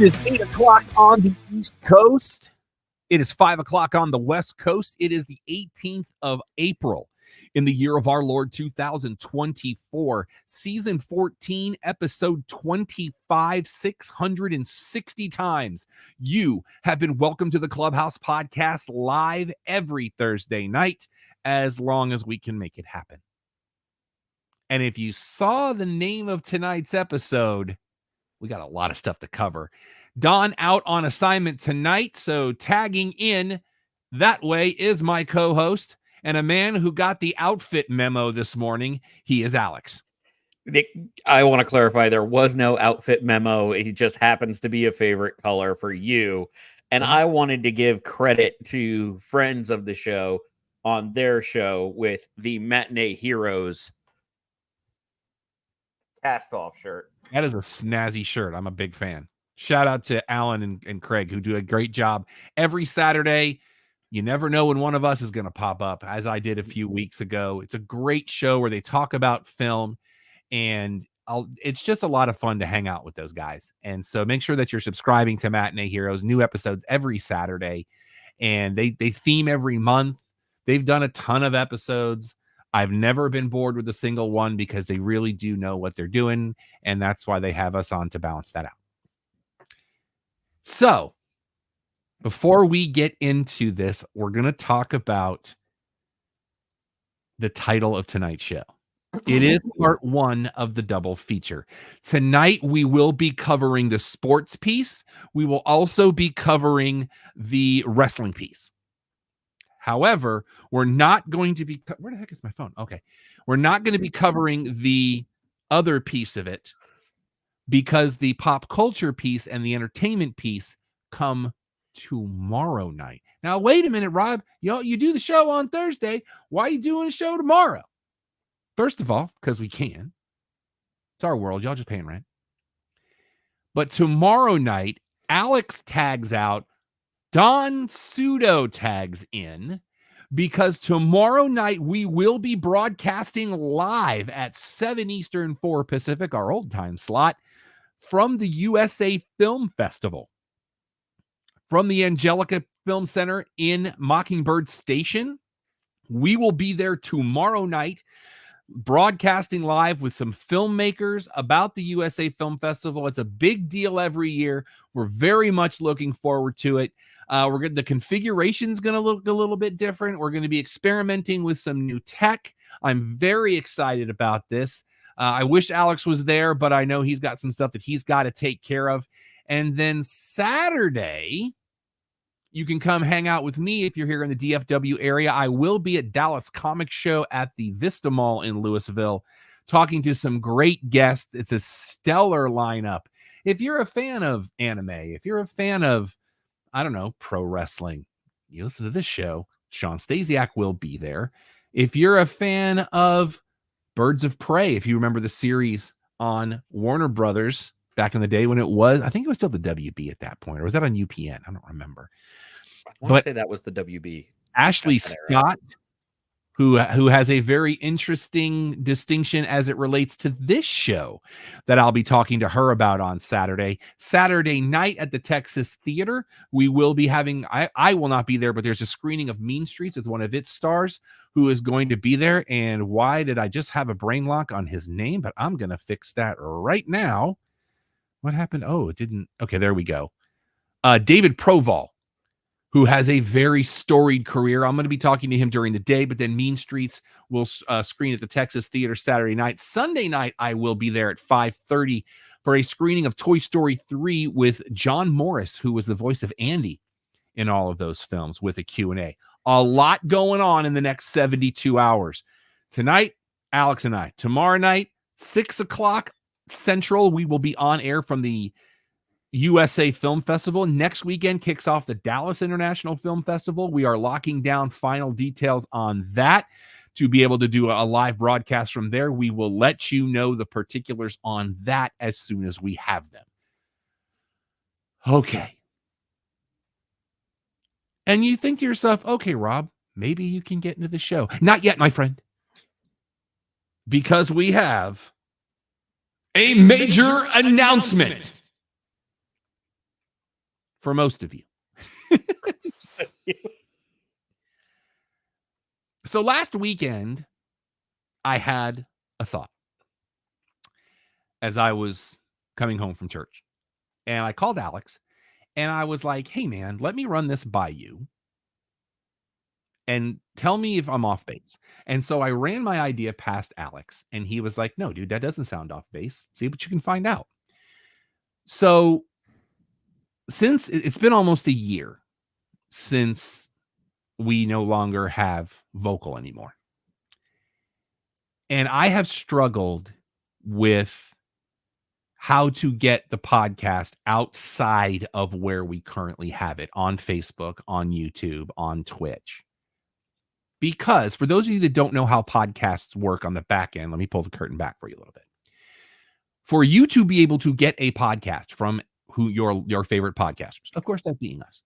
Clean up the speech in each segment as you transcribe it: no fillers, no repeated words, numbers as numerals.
It is 8 o'clock on the East Coast. It is 5 o'clock on the West Coast. It is the 18th of April in the year of our Lord 2024. Season 14, episode 25, 660 times. You have been welcome to the Clubhouse Podcast live every Thursday night, as long as we can make it happen. And if you saw the name of tonight's episode, we got a lot of stuff to cover. Don out on assignment tonight, so tagging in that way is my co-host and a man who got the outfit memo this morning. He is Alex. I want to clarify, there was no outfit memo. It just happens to be a favorite color for you. And I wanted to give credit to friends of the show on their show with the Matinee Heroes cast-off shirt. That is a snazzy shirt. I'm a big fan. Shout out to Alan and Craig, who do a great job every Saturday. You never know when one of us is going to pop up, as I did a few weeks ago. It's a great show where they talk about film, and it's just a lot of fun to hang out with those guys. And so make sure that you're subscribing to Matinee Heroes, new episodes every Saturday, and they theme every month. They've done a ton of episodes. I've never been bored with a single one because they really do know what they're doing, and that's why they have us on to balance that out. So, before we get into this, we're going to talk about the title of tonight's show. It is part one of the double feature. Tonight, we will be covering the sports piece. We will also be covering the wrestling piece. However, we're not going to be... Where the heck is my phone? Okay. We're not going to be covering the other piece of it because the pop culture piece and the entertainment piece come tomorrow night. Now, wait a minute, Rob. You do the show on Thursday. Why are you doing a show tomorrow? First of all, because we can. It's our world. Y'all just paying rent. But tomorrow night, Alex tags out. Don Pseudo tags in, because tomorrow night we will be broadcasting live at 7 Eastern, 4 Pacific, our old time slot, from the USA Film Festival. From the Angelica Film Center in Mockingbird Station. We will be there tomorrow night, broadcasting live with some filmmakers about the USA Film Festival. It's a big deal every year. We're very much looking forward to it. The configuration is going to look a little bit different. We're going to be experimenting with some new tech. I'm very excited about this. I wish Alex was there, but I know he's got some stuff that he's got to take care of. And then Saturday, you can come hang out with me if you're here in the DFW area. I will be at Dallas Comic Show at the Vista Mall in Louisville, talking to some great guests. It's a stellar lineup. If you're a fan of anime, if you're a fan of, I don't know, pro wrestling, you listen to this show, Sean Stasiak will be there. If you're a fan of Birds of Prey, if you remember the series on Warner Brothers back in the day when it was, I think it was still the WB at that point, or was that on UPN? I don't remember. I want to say that was the WB. Ashley Scott, who has a very interesting distinction as it relates to this show that I'll be talking to her about on Saturday. Saturday night at the Texas Theater, we will be having, I will not be there, but there's a screening of Mean Streets with one of its stars who is going to be there. And why did I just have a brain lock on his name? But I'm going to fix that right now. What happened? Oh, it didn't. Okay, there we go. David Proval, who has a very storied career. I'm going to be talking to him during the day, but then Mean Streets will screen at the Texas Theater Saturday night. Sunday night, I will be there at 5:30 for a screening of Toy Story 3 with John Morris, who was the voice of Andy in all of those films, with a Q&A. A lot going on in the next 72 hours. Tonight, Alex and I. Tomorrow night, 6 o'clock Central, we will be on air from the USA Film Festival. Next weekend kicks off the Dallas International Film Festival. We are locking down final details on that to be able to do a live broadcast from there. We will let you know the particulars on that as soon as we have them. Okay. And you think to yourself, okay, Rob, maybe you can get into the show. Not yet, my friend. Because we have a major announcement. for most of you. So last weekend, I had a thought as I was coming home from church. And I called Alex and I was like, hey, man, let me run this by you and tell me if I'm off base. And so I ran my idea past Alex and he was like, no, dude, that doesn't sound off base. See what you can find out. So since it's been almost a year since we no longer have vocal anymore. And I have struggled with how to get the podcast outside of where we currently have it on Facebook, on YouTube, on Twitch. Because for those of you that don't know how podcasts work on the back end, let me pull the curtain back for you a little bit. For you to be able to get a podcast from your favorite podcasters, of course, that being us,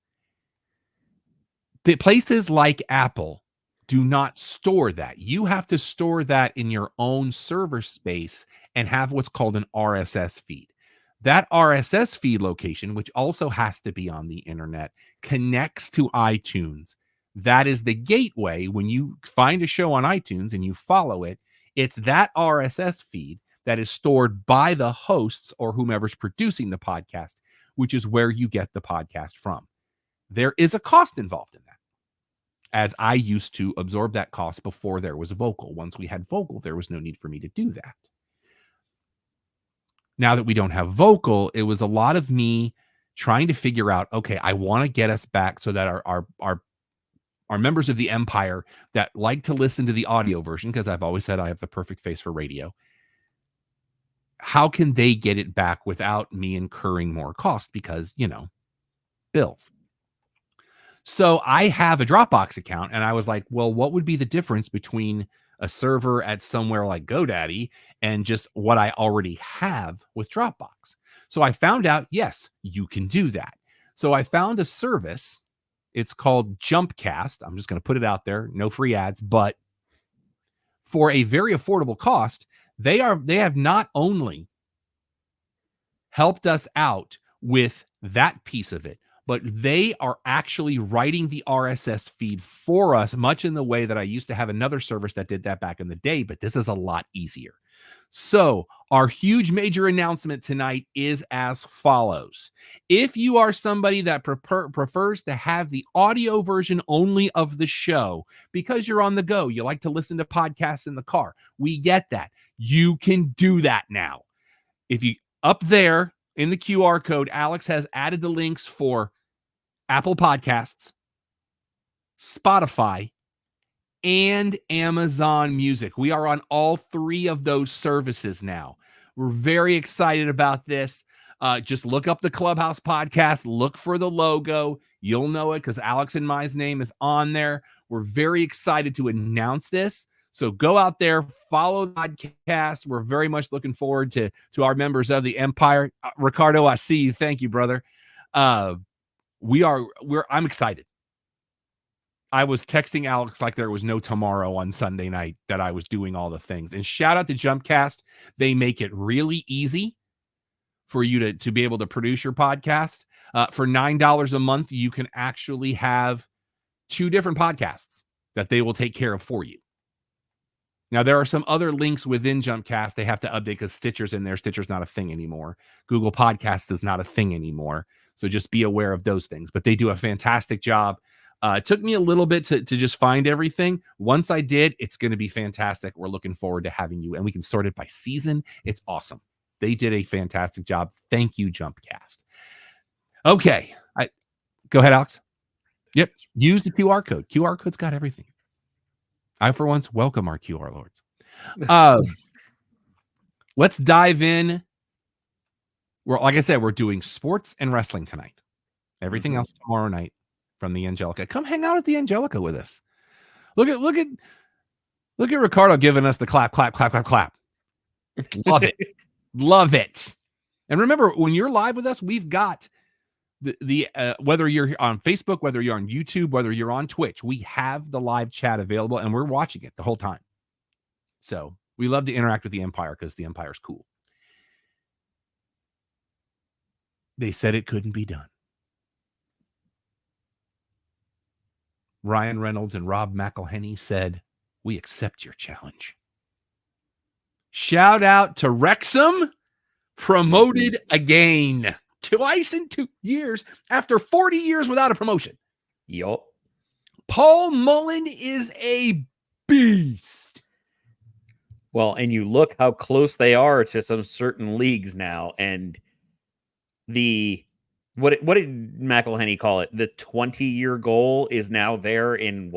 the places like Apple do not store that. You have to store that in your own server space and have what's called an RSS feed. That RSS feed location, which also has to be on the internet, connects to iTunes. That is the gateway. When you find a show on iTunes and you follow it, it's that RSS feed that is stored by the hosts or whomever's producing the podcast, which is where you get the podcast from. There is a cost involved in that, as I used to absorb that cost before there was vocal. Once we had vocal, there was no need for me to do that. Now that we don't have vocal, it was a lot of me trying to figure out, okay, I want to get us back so that our members of the Empire that like to listen to the audio version, because I've always said I have the perfect face for radio, how can they get it back without me incurring more cost? Because, bills. So I have a Dropbox account and I was like, well, what would be the difference between a server at somewhere like GoDaddy and just what I already have with Dropbox? So I found out, yes, you can do that. So I found a service. It's called Jumpcast. I'm just going to put it out there. No free ads, but for a very affordable cost, they have not only helped us out with that piece of it, but they are actually writing the RSS feed for us, much in the way that I used to have another service that did that back in the day, but this is a lot easier. So our huge major announcement tonight is as follows. If you are somebody that prefers to have the audio version only of the show because you're on the go, you like to listen to podcasts in the car, we get that. You can do that now. If you up there in the QR code, Alex has added the links for Apple Podcasts, Spotify, and Amazon Music. We are on all three of those services now. We're very excited about this. Just look up the Clubhouse Podcast, look for the logo. You'll know it because Alex and my name is on there. We're very excited to announce this. So go out there, follow the podcast. We're very much looking forward to our members of the Empire. Ricardo, I see you. Thank you, brother. I'm excited. I was texting Alex like there was no tomorrow on Sunday night that I was doing all the things. And shout out to Jumpcast. They make it really easy for you to be able to produce your podcast. For $9 a month, you can actually have 2 different podcasts that they will take care of for you. Now, there are some other links within Jumpcast they have to update because Stitcher's in there. Stitcher's not a thing anymore. Google Podcasts is not a thing anymore. So just be aware of those things. But they do a fantastic job. It took me a little bit to just find everything. Once I did, it's going to be fantastic. We're looking forward to having you. And we can sort it by season. It's awesome. They did a fantastic job. Thank you, Jumpcast. Okay. Go ahead, Alex. Yep. Use the QR code. QR code's got everything. I, for once, welcome our QR lords. Let's dive in. Like I said, we're doing sports and wrestling tonight. Everything else tomorrow night from the Angelica. Come hang out at the Angelica with us. Look at Ricardo giving us the clap, clap, clap, clap, clap. Love it. Love it. And remember, when you're live with us, we've got the whether you're on Facebook, whether you're on YouTube, whether you're on Twitch, we have the live chat available and we're watching it the whole time. So we love to interact with the Empire because the Empire's cool. They said it couldn't be done. Ryan Reynolds and Rob McElhenney said, "We accept your challenge." Shout out to Wrexham, promoted again twice in 2 years after 40 years without a promotion. Yup. Paul Mullen is a beast. Well, and you look how close they are to some certain leagues now, and what did McElhenney call it? The 20-year goal is now there in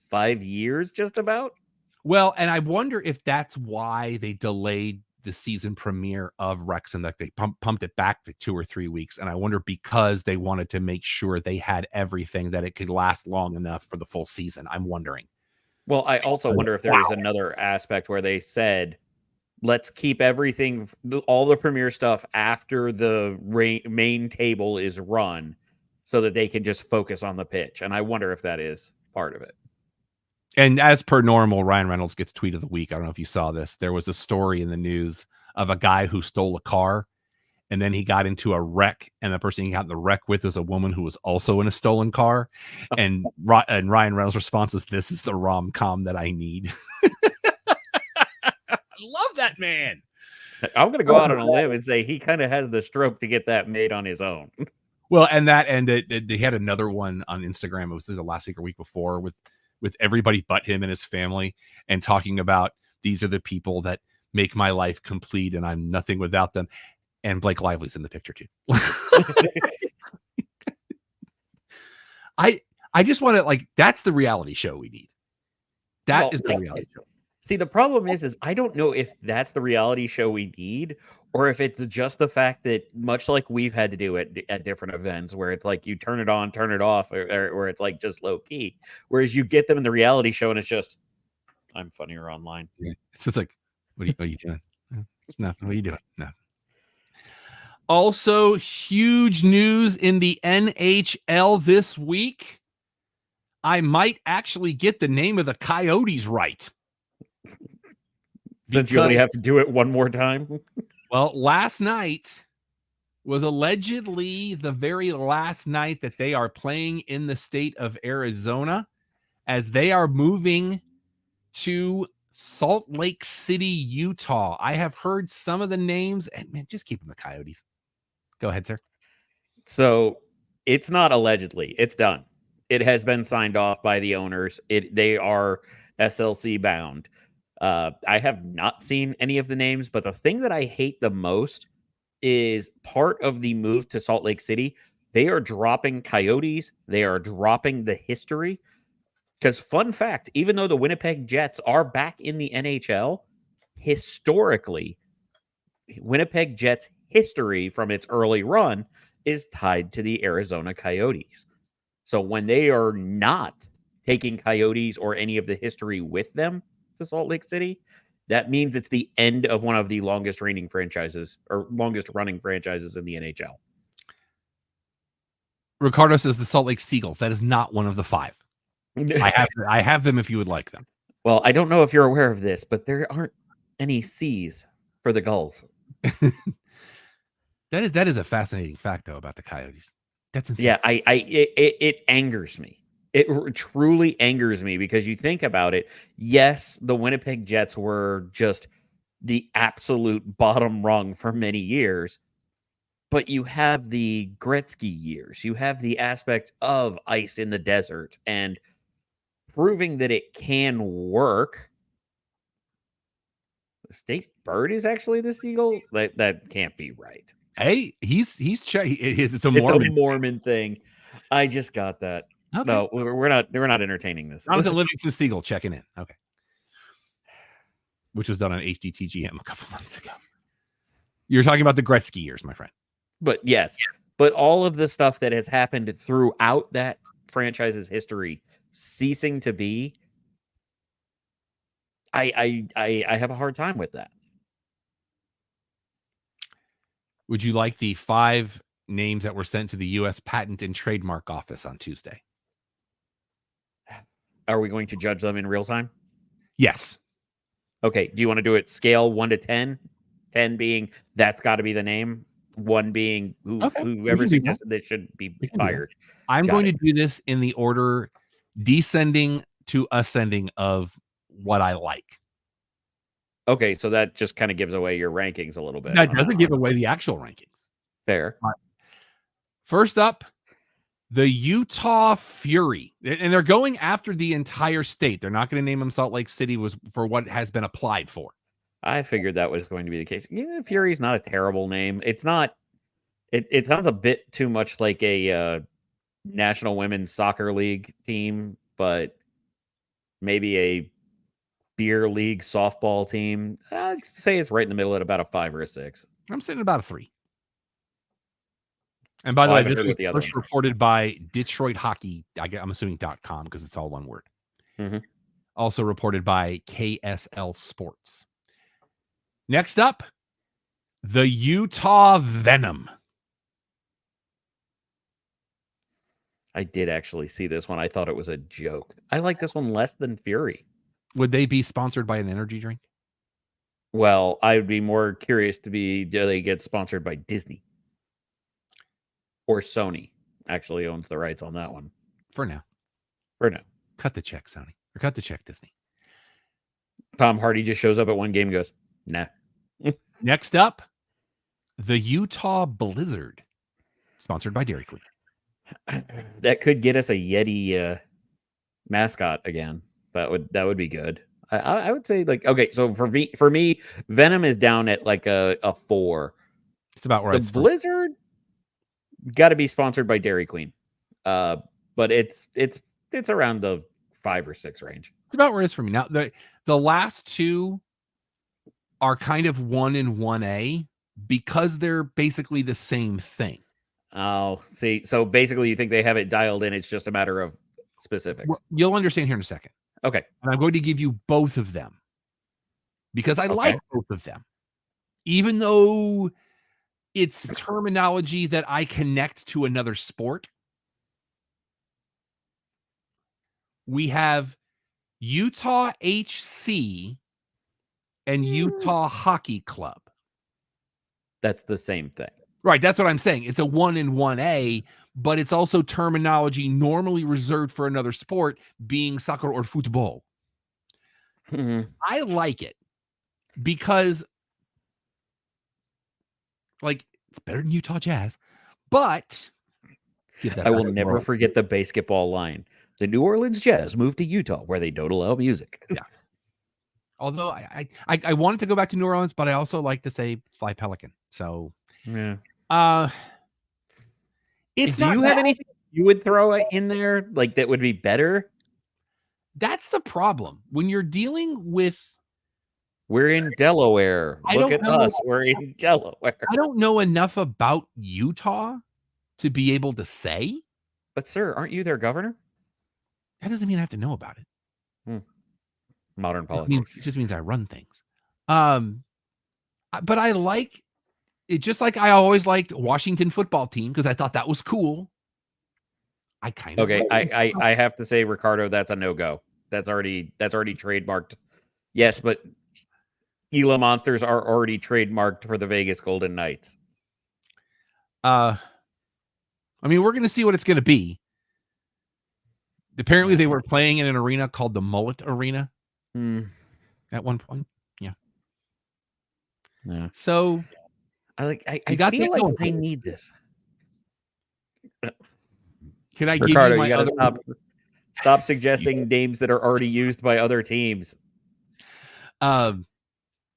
5 years, just about. Well, and I wonder if that's why they delayed the season premiere of Wrexham, that they pumped it back to 2 or 3 weeks. And I wonder because they wanted to make sure they had everything that it could last long enough for the full season. I'm wondering. Well, I also wonder if there is another aspect where they said, let's keep everything, all the premiere stuff after the main table is run so that they can just focus on the pitch. And I wonder if that is part of it. And as per normal, Ryan Reynolds gets tweet of the week. I don't know if you saw this. There was a story in the news of a guy who stole a car and then he got into a wreck, and the person he got in the wreck with was a woman who was also in a stolen car. And Ryan Reynolds' response was, "This is the rom-com that I need." I love that man. I'm going to go out on a limb and say he kind of has the stroke to get that made on his own. Well, and they had another one on Instagram. It was the last week or week before with everybody but him and his family, and talking about these are the people that make my life complete and I'm nothing without them. And Blake Lively's in the picture too. I just want to, like, that's the reality show we need. That is the reality show. See, the problem is I don't know if that's the reality show we need, or if it's just the fact that, much like we've had to do it at different events, where it's like you turn it on, turn it off, or where it's like just low key. Whereas you get them in the reality show and it's just, I'm funnier online. Yeah. It's just like, what are you doing? It's nothing. What are you doing? No. Also, huge news in the NHL this week. I might actually get the name of the Coyotes right. Since you only have to do it one more time. Well, last night was allegedly the very last night that they are playing in the state of Arizona, as they are moving to Salt Lake City, Utah. I have heard some of the names, and man, just keep them the Coyotes. Go ahead, sir. So it's not allegedly, it's done. It has been signed off by the owners. They are SLC bound. I have not seen any of the names, but the thing that I hate the most is part of the move to Salt Lake City. They are dropping Coyotes. They are dropping the history. Because, fun fact, even though the Winnipeg Jets are back in the NHL, historically, Winnipeg Jets history from its early run is tied to the Arizona Coyotes. So when they are not taking Coyotes or any of the history with them to Salt Lake City, that means it's the end of one of the longest reigning franchises, or longest running franchises in the NHL. Ricardo says the Salt Lake Seagulls. That is not one of the 5. I have them if you would like them. Well, I don't know if you're aware of this, but there aren't any C's for the Gulls. That is a fascinating fact, though, about the Coyotes. That's insane. Yeah, it angers me. It truly angers me, because you think about it. Yes, the Winnipeg Jets were just the absolute bottom rung for many years, but you have the Gretzky years. You have the aspect of ice in the desert and proving that it can work. The state bird is actually the seagull. That can't be right. Hey, it's a Mormon thing. I just got that. Okay. No, we're not entertaining this. Jonathan Livingston Seagull checking in. Okay. Which was done on HDTGM a couple months ago. You're talking about the Gretzky years, my friend. But yes, but all of the stuff that has happened throughout that franchise's history ceasing to be, I have a hard time with that. Would you like the 5 names that were sent to the U.S. Patent and Trademark Office on Tuesday? Are we going to judge them in real time? Yes. Okay. Do you want to do it scale 1 to 10? 10 being that's got to be the name. 1 being whoever suggested this should be fired. I'm going to do this in the order descending to ascending of what I like. Okay, so that just kind of gives away your rankings a little bit. That on doesn't that give one. away the actual rankings. Fair. First up, the Utah Fury. And they're going after the entire state. They're not going to name them Salt Lake City was for what has been applied for. I figured that was going to be the case. Yeah, Fury's not a terrible name. It's not. It sounds a bit too much like a National Women's Soccer League team, but maybe a beer league softball team. I'd say it's right in the middle at about a 5 or a 6. I'm sitting about a 3. And by the Well, I way, haven't this heard was what the other first ones are. reported by Detroit Hockey. I'm assuming .com because it's all one word. Mhm. Also reported by KSL Sports. Next up, the Utah Venom. I did actually see this one. I thought it was a joke. I like this one less than Fury. Would they be sponsored by an energy drink? Well, I would be more curious to be, do they get sponsored by Disney? Or Sony actually owns the rights on that one. For now. For now. Cut the check, Sony. Or cut the check, Disney. Tom Hardy just shows up at one game and goes, nah. Next up, the Utah Blizzard. Sponsored by Dairy Queen. That could get us a Yeti mascot again. That would be good. I would say, like, okay, so for me, Venom is down at like a 4. It's about where The Blizzard got to be sponsored by Dairy Queen. But it's around the 5 or 6 range. It's about where it is for me. Now, the last two are kind of 1 and 1A because they're basically the same thing. Oh, see, so basically you think they have it dialed in. It's just a matter of specifics. Well, you'll understand here in a second. Okay. And I'm going to give you both of them because I like both of them. Even though it's terminology that I connect to another sport. We have Utah HC and Utah Hockey Club. That's the same thing. Right, that's what I'm saying. It's a 1 and 1A, but it's also terminology normally reserved for another sport, being soccer or football. Mm-hmm. I like it because, like, it's better than Utah Jazz, but I will never forget the basketball line. The New Orleans Jazz moved to Utah where they don't allow music. Yeah. Although I wanted to go back to New Orleans, but I also like to say Fly Pelican. So yeah. It's Do you have anything you would throw in there like that would be better? That's the problem. When you're dealing with we're in Delaware. Look at us. We're in Delaware. I don't know enough about Utah to be able to say. But sir, aren't you their governor? That doesn't mean I have to know about it. Modern politics. It just means I run things. But I like it just like I always liked Washington football team because I thought that was cool. I kind of I have to say, Ricardo, that's a no-go. That's already trademarked. Yes, but Gila Monsters are already trademarked for the Vegas Golden Knights. I mean, we're gonna see what it's gonna be. Apparently, they were playing in an arena called the Mullet Arena at one point. Yeah. So I feel like I need this. Can I Ricardo, give you my other... stop suggesting names that are already used by other teams? The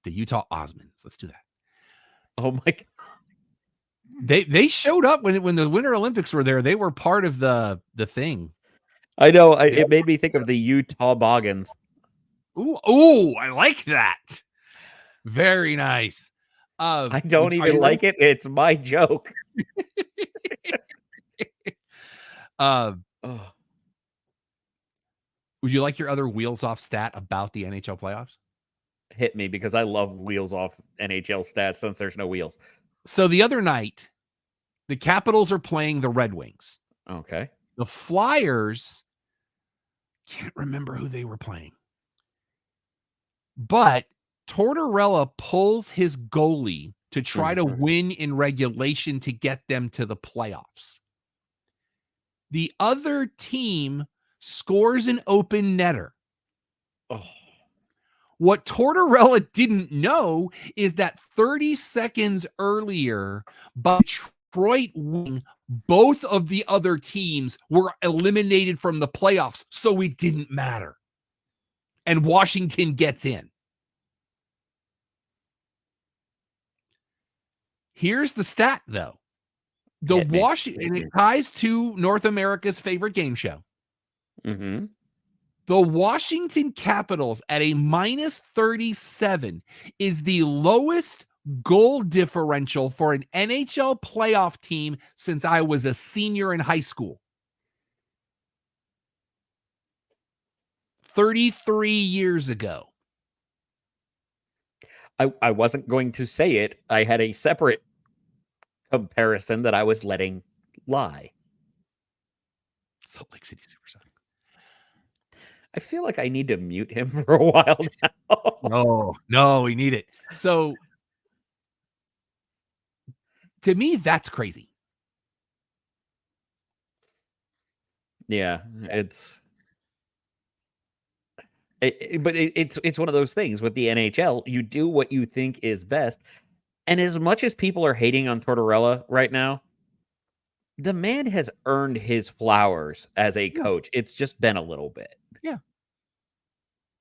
Utah Osmonds. Let's do that. Oh my God. They showed up when the Winter Olympics were there. They were part of the thing. I know. It made me think of the Utah Boggins. Ooh, I like that. Very nice. I don't even like it. It's my joke. Would you like your other wheels off stat about the NHL playoffs? Hit me because I love wheels off NHL stats since there's no wheels. So the other night, the Capitals are playing the Red Wings. Okay. The Flyers, can't remember who they were playing. But Tortorella pulls his goalie to try to win in regulation to get them to the playoffs. The other team scores an open netter. Oh. What Tortorella didn't know is that 30 seconds earlier, by Detroit winning, both of the other teams were eliminated from the playoffs, so it didn't matter. And Washington gets in. Here's the stat, though. And it ties to North America's favorite game show. Mm-hmm. The Washington Capitals at a minus 37 is the lowest goal differential for an NHL playoff team since I was a senior in high school. 33 years ago. I wasn't going to say it. I had a separate comparison that I was letting lie. Salt Lake City Supersonics. I feel like I need to mute him for a while now. No, we need it. So, to me, that's crazy. Yeah, it's one of those things with the NHL. You do what you think is best. And as much as people are hating on Tortorella right now, the man has earned his flowers as a coach. It's just been a little bit. Yeah.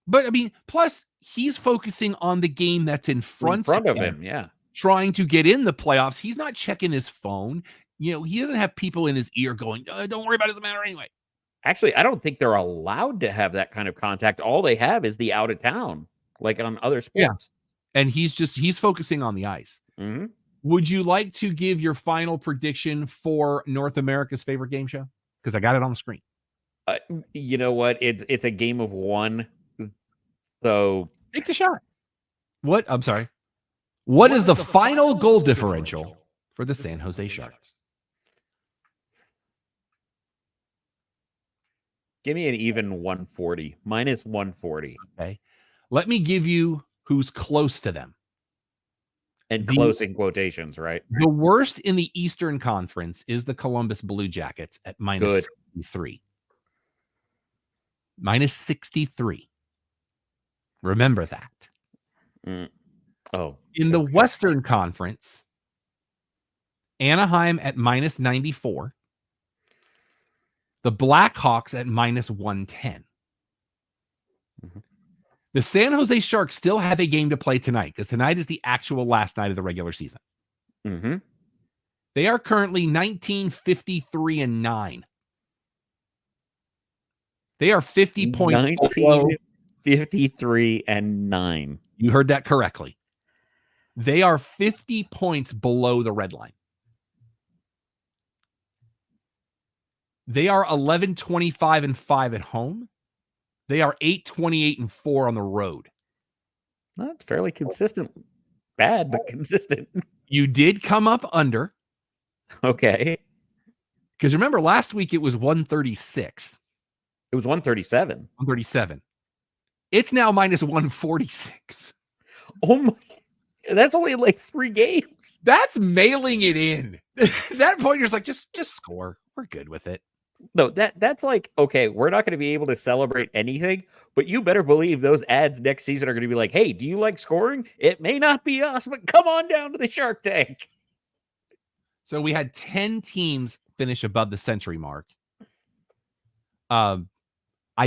But I mean, plus he's focusing on the game that's in front of him. Yeah. Trying to get in the playoffs. He's not checking his phone. You know, he doesn't have people in his ear going, don't worry about it. Doesn't matter anyway. Actually, I don't think they're allowed to have that kind of contact. All they have is the out of town, like on other sports. Yeah. And he's focusing on the ice. Mm-hmm. Would you like to give your final prediction for North America's favorite game show? Because I got it on the screen. You know what? It's a game of one. So take the shot. What? I'm sorry. What is the final goal differential for the San Jose Sharks? Give me an even 140, minus 140. Okay. Let me give you who's close to them. And close in quotations, right? The worst in the Eastern Conference is the Columbus Blue Jackets at minus 63. Minus 63. Remember that. In the Western Conference, Anaheim at minus 94. The Blackhawks at minus 110. Mm-hmm. The San Jose Sharks still have a game to play tonight because tonight is the actual last night of the regular season. Mm-hmm. They are currently 19-53-9. They are 50 points 19-53-9. You heard that correctly. They are 50 points below the red line. They are 11-25-5 at home. They are 8-28-4 on the road. That's fairly consistent. Bad, but consistent. You did come up under. Okay. Because remember, last week it was 136. It was 137. 137. It's now minus 146. Oh my. That's only like 3 games. That's mailing it in. That point, you're just like, just score. We're good with it. No, that's like, okay, we're not going to be able to celebrate anything, but you better believe those ads next season are going to be like, hey, do you like scoring? It may not be us, but come on down to the Shark Tank. So we had 10 teams finish above the century mark. I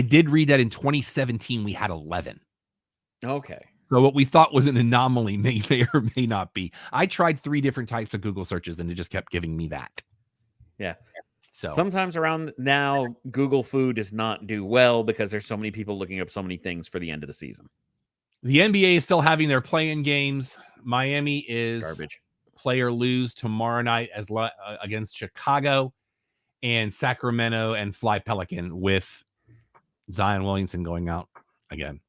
did read that in 2017 we had 11. Okay. So what we thought was an anomaly may or may not be. I tried 3 different types of Google searches and it just kept giving me that. Yeah. So sometimes around now, Google Food does not do well because there's so many people looking up so many things for the end of the season. The NBA is still having their play-in games. Miami is garbage. Play or lose tomorrow night against Chicago, and Sacramento and Fly Pelican with Zion Williamson going out again.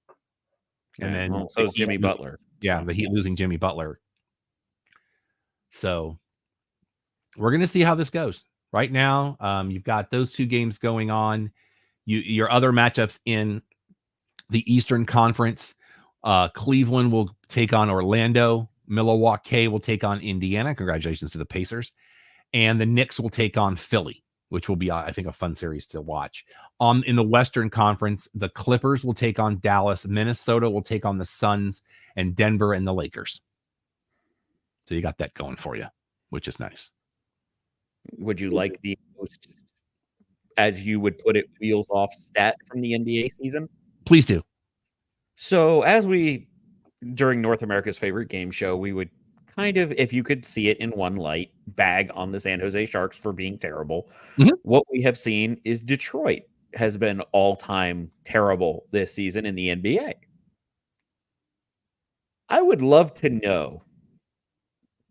And then so is Jimmy Butler. Yeah, the Heat losing Jimmy Butler. So we're going to see how this goes. Right now, you've got those 2 games going on. Your other matchups in the Eastern Conference, Cleveland will take on Orlando. Milwaukee will take on Indiana. Congratulations to the Pacers. And the Knicks will take on Philly. which will be, I think, a fun series to watch. In the Western Conference, the Clippers will take on Dallas, Minnesota will take on the Suns, and Denver and the Lakers. So you got that going for you, which is nice. Would you like the most, as you would put it, wheels off stat from the NBA season? Please do. So during North America's favorite game show, we would kind of, if you could see it in one light, bag on the San Jose Sharks for being terrible. Mhm. What we have seen is Detroit has been all-time terrible this season in the NBA. I would love to know,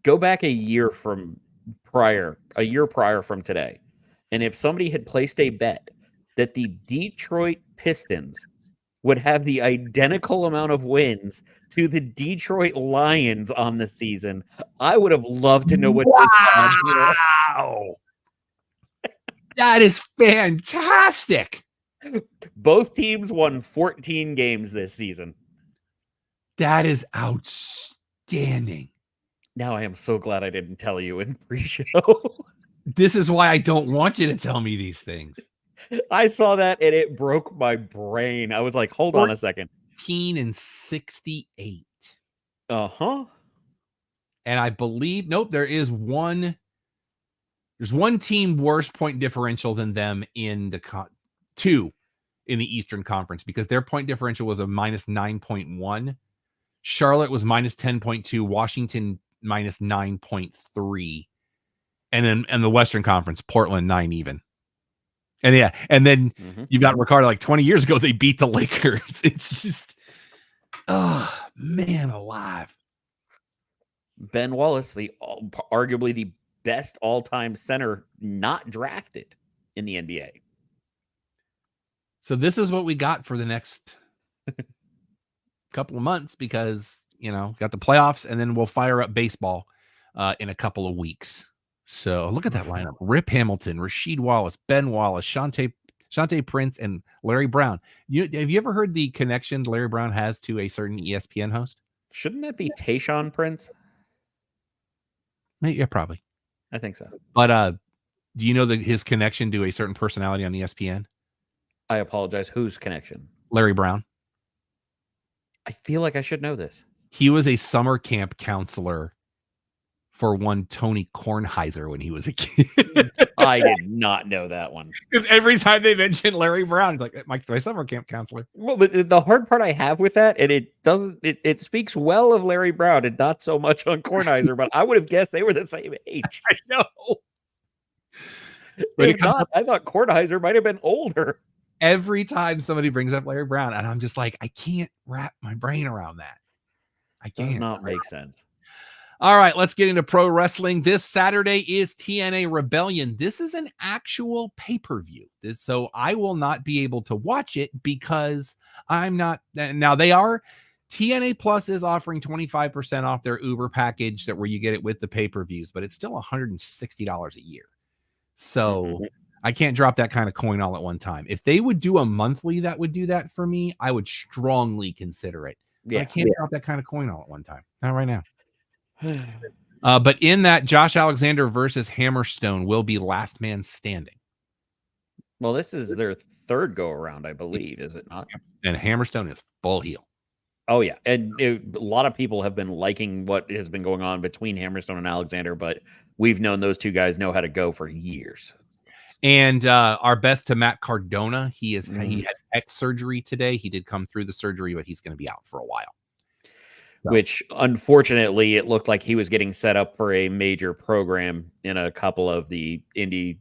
go back a year prior from today, and if somebody had placed a bet that the Detroit Pistons would have the identical amount of wins to the Detroit Lions on the season, I would have loved to know what those odds were. Wow. That is fantastic. Both teams won 14 games this season. That is outstanding. Now I am so glad I didn't tell you in pre-show. This is why I don't want you to tell me these things. I saw that and it broke my brain. I was like, hold on a second. 14-68. Uh-huh. And I believe, there's one team worse point differential than them in two in the Eastern Conference, because their point differential was a minus 9.1. Charlotte was minus 10.2. Washington minus 9.3. And then in the Western Conference, Portland 9 even. And then you've got Ricardo, like 20 years ago, they beat the Lakers. It's just, oh, man alive. Ben Wallace, arguably the best all-time center not drafted in the NBA. So this is what we got for the next couple of months, because, got the playoffs, and then we'll fire up baseball in a couple of weeks. So look at that lineup. Rip Hamilton, Rasheed Wallace, Ben Wallace, Shante Prince, and Larry Brown. Have you ever heard the connection Larry Brown has to a certain ESPN host? Shouldn't that be Tayshaun Prince? Yeah, probably. I think so. But do you know his connection to a certain personality on ESPN? I apologize. Whose connection? Larry Brown. I feel like I should know this. He was a summer camp counselor for one Tony Kornheiser when he was a kid. I did not know that one. Because every time they mention Larry Brown, it's like, my summer camp counselor. Well, but the hard part I have with that, and it speaks well of Larry Brown and not so much on Kornheiser, but I would have guessed they were the same age. I know. But if not, I thought Kornheiser might have been older. Every time somebody brings up Larry Brown, and I'm just like, I can't wrap my brain around that. I can't. Does not make sense. All right, let's get into pro wrestling. This Saturday is TNA Rebellion. This is an actual pay-per-view. So I will not be able to watch it because I'm not. Now TNA Plus is offering 25% off their Uber package where you get it with the pay-per-views, but it's still $160 a year. So I can't drop that kind of coin all at one time. If they would do a monthly that would do that for me, I would strongly consider it. But I can't drop that kind of coin all at one time. Not right now. But in that, Josh Alexander versus Hammerstone will be last man standing. Well, this is their third go around, I believe, is it not? And Hammerstone is full heel. Oh yeah, and a lot of people have been liking what has been going on between Hammerstone and Alexander, but we've known those two guys know how to go for years. And our best to Matt Cardona. He had pec surgery today. He did come through the surgery, but he's going to be out for a while. So. Which, unfortunately, it looked like he was getting set up for a major program in a couple of the indie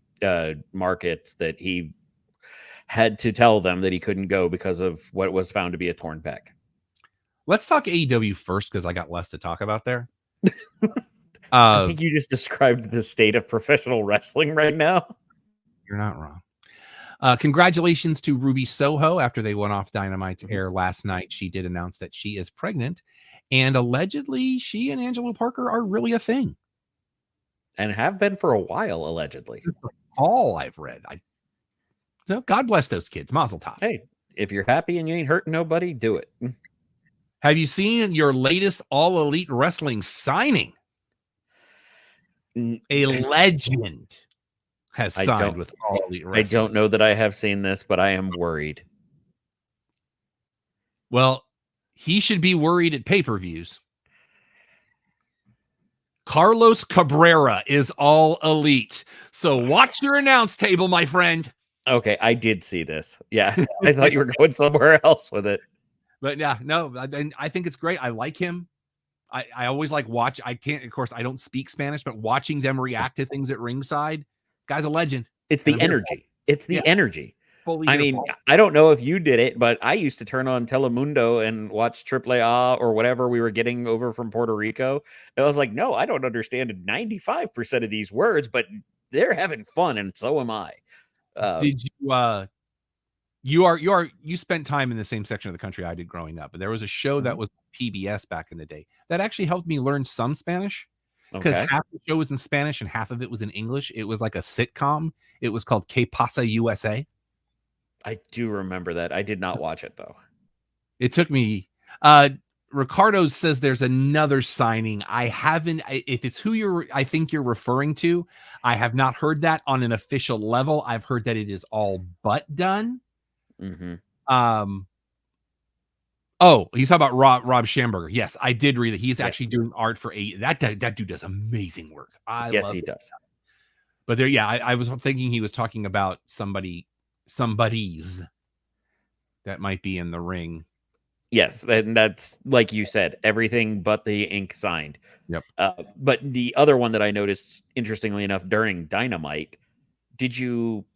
markets that he had to tell them that he couldn't go because of what was found to be a torn pec. Let's talk AEW first, because I got less to talk about there. I think you just described the state of professional wrestling right now. You're not wrong. Congratulations to Ruby Soho. After they went off Dynamite's air last night, she did announce that she is pregnant. And allegedly, she and Angelo Parker are really a thing. And have been for a while, allegedly. All I've read. So God bless those kids. Mazel tov. Hey, if you're happy and you ain't hurting nobody, do it. Have you seen your latest All Elite Wrestling signing? A legend. has I signed don't with All Elite I Wrestling. don't know that I have seen this, but I am worried. Well, he should be worried at pay-per-views. Carlos Cabrera is All Elite. So watch your announce table, my friend. Okay, I did see this. Yeah, I thought you were going somewhere else with it. But yeah, no, I think it's great. I like him. I always like watch. I can't, of course, I don't speak Spanish, but watching them react to things at ringside, guy's a legend. It's And the I'm here energy. It's the Yeah. energy. fully I here mean, for it. I don't know if you did it, but I used to turn on Telemundo and watch AAA or whatever we were getting over from Puerto Rico. And I was like, no, I don't understand 95% of these words, but they're having fun, and so am I. Did you spent time in the same section of the country I did growing up, but there was a show that Mhm. was PBS back in the day that actually helped me learn some Spanish because Okay. half the show was in Spanish and half of it was in English. It was like a sitcom. It was called Que Pasa USA. I do remember that. I did not watch it though. It took me Ricardo says there's another signing. If it's who I think you're referring to, I have not heard that on an official level. I've heard that it is all but done. Mm-hmm. Oh, he's talking about Rob Schamberger. Yes, I did read that he's Yes. actually doing art for that dude does amazing work. Yes, love he it. does. But there, yeah, I was thinking he was talking about somebody's that might be in the ring. Yes, and that's like you said, everything but the ink signed. Yep. But the other one that I noticed, interestingly enough, during Dynamite, did you?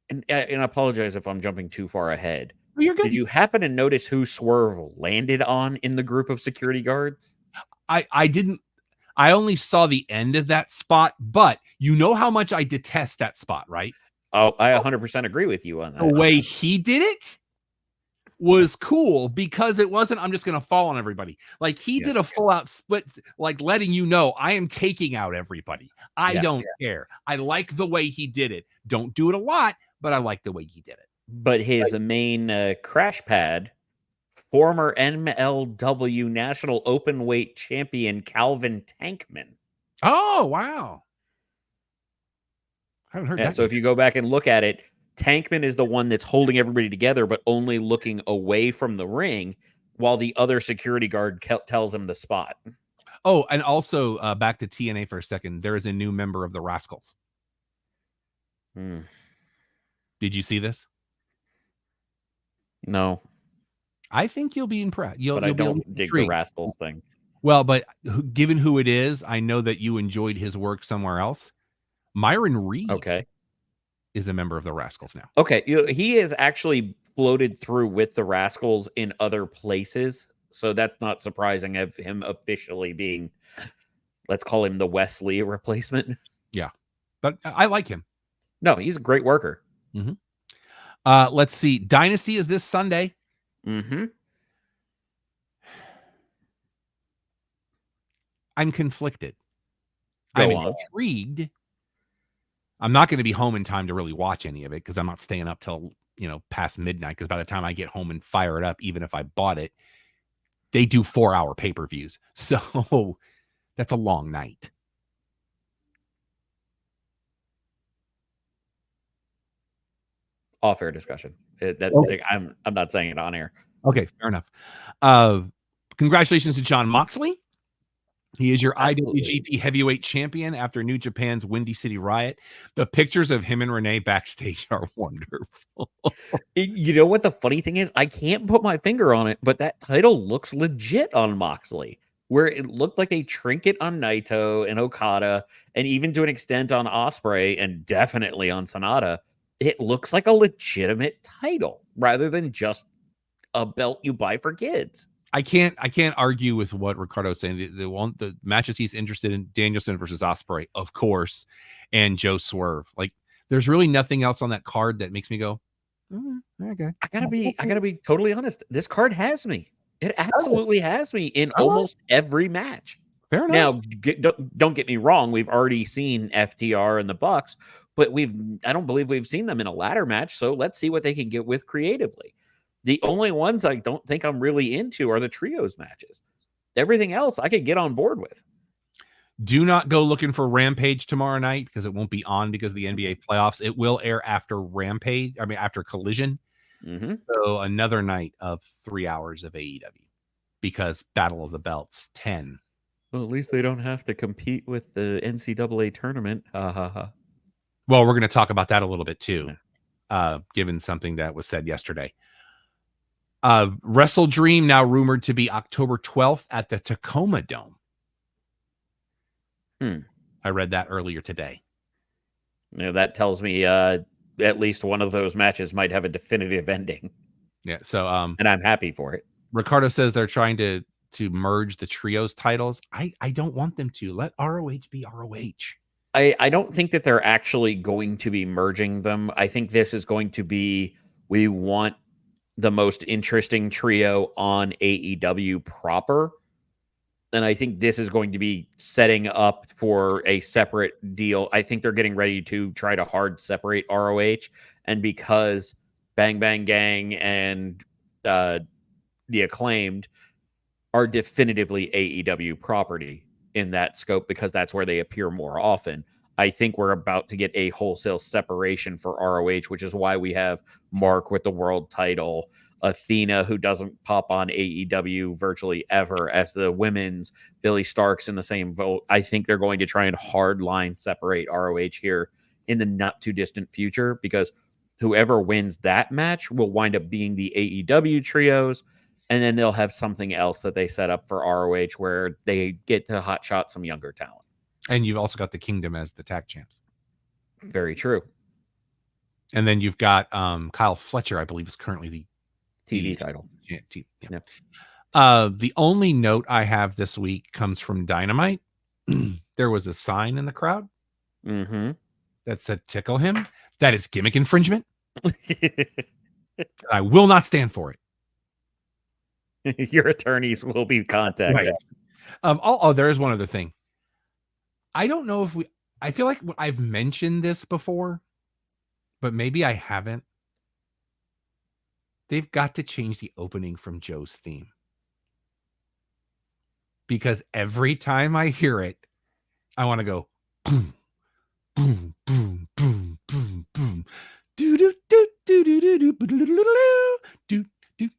And I apologize if I'm jumping too far ahead. Oh, you're good. Did you happen to notice who Swerve landed on in the group of security guards? I didn't. I only saw the end of that spot, but you know how much I detest that spot, right? Oh, I 100% agree with you on The that. way he did it was cool because it wasn't, I'm just going to fall on everybody. Like he did a full out split, like letting you know, I am taking out everybody. I don't care. I like the way he did it. Don't do it a lot, but I like the way he did it. But his main crash pad, former MLW National Open Weight Champion Calvin Tankman. Oh, wow. I haven't heard that. So if you go back and look at it, Tankman is the one that's holding everybody together, but only looking away from the ring while the other security guard tells him the spot. Oh, and also back to TNA for a second. There is a new member of the Rascals. Hmm. Did you see this? No. I think you'll be impressed. But I don't dig the Rascals thing. Well, but given who it is, I know that you enjoyed his work somewhere else. Myron Reed is a member of the Rascals now. Okay. He is actually floated through with the Rascals in other places. So that's not surprising of him officially being, let's call him the Wesley replacement. Yeah. But I like him. No, he's a great worker. Mm-hmm. Let's see. Dynasty is this Sunday. Mm-hmm. I'm conflicted. I'm intrigued. I'm not going to be home in time to really watch any of it because I'm not staying up till, past midnight. Because by the time I get home and fire it up, even if I bought it, they do 4-hour pay-per-views. So that's a long night. Off-air discussion. I'm not saying it on air. Okay, fair enough. Congratulations to Jon Moxley. He is your IWGP Heavyweight Champion after New Japan's Windy City Riot. The pictures of him and Renee backstage are wonderful. You know what the funny thing is? I can't put my finger on it, but that title looks legit on Moxley, where it looked like a trinket on Naito and Okada, and even to an extent on Ospreay, and definitely on Sonata. It looks like a legitimate title rather than just a belt you buy for kids. I can't argue with what Ricardo's saying. The matches he's interested in: Danielson versus Ospreay, of course, and Joe Swerve. Like, there's really nothing else on that card that makes me go, okay. I gotta be totally honest. This card has me. It absolutely has me in almost every match. Fair enough. Now, don't get me wrong. We've already seen FTR and the Bucks, but I don't believe we've seen them in a ladder match. So let's see what they can get with creatively. The only ones I don't think I'm really into are the trios matches. Everything else I could get on board with. Do not go looking for Rampage tomorrow night because it won't be on because of the NBA playoffs. It will air after Rampage. I mean, after Collision. Mm-hmm. So another night of 3 hours of AEW because Battle of the Belts 10. Well, at least they don't have to compete with the NCAA tournament. Ha ha ha. Well, we're going to talk about that a little bit too, given something that was said yesterday. Wrestle Dream now rumored to be October 12th at the Tacoma Dome. I read that earlier today. You know, that tells me at least one of those matches might have a definitive ending. Yeah. So, and I'm happy for it. Ricardo says they're trying to merge the trios titles. I don't want them to. Let ROH be ROH. I don't think that they're actually going to be merging them. I think this is going to be, we want the most interesting trio on AEW proper. And I think this is going to be setting up for a separate deal. I think they're getting ready to try to hard separate ROH. And because Bang Bang Gang and the Acclaimed are definitively AEW property in that scope, because that's where they appear more often, I think we're about to get a wholesale separation for ROH, which is why we have Mark with the world title, Athena, who doesn't pop on AEW virtually ever, as the women's, Billy Stark's in the same vote. I think they're going to try and hard line separate ROH here in the not too distant future, because whoever wins that match will wind up being the AEW trios, and then they'll have something else that they set up for ROH where they get to hotshot some younger talent. And you've also got the Kingdom as the tag champs. Very true. And then you've got Kyle Fletcher, I believe, is currently the TV title. Yeah. The only note I have this week comes from Dynamite. There was a sign in the crowd that said "tickle him." That is gimmick infringement. I will not stand for it. Your attorneys will be contacted. Right. There is one other thing. I don't know if I feel like I've mentioned this before, but maybe I haven't. They've got to change the opening from Joe's theme, because every time I hear it, I want to go boom, boom, boom, boom, boom, boom, do do do do do do do do do do do do do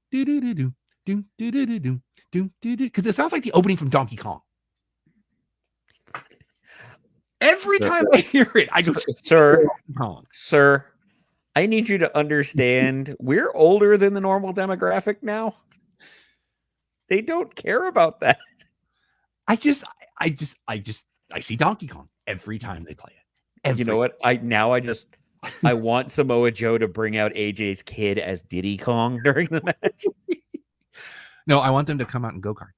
do do do do, because it sounds like the opening from Donkey Kong. Every time I hear it, I go, sir, I need you to understand, we're older than the normal demographic now. They don't care about that. I see Donkey Kong every time they play it. You know what? I want Samoa Joe to bring out AJ's kid as Diddy Kong during the match. No, I want them to come out in go-karts.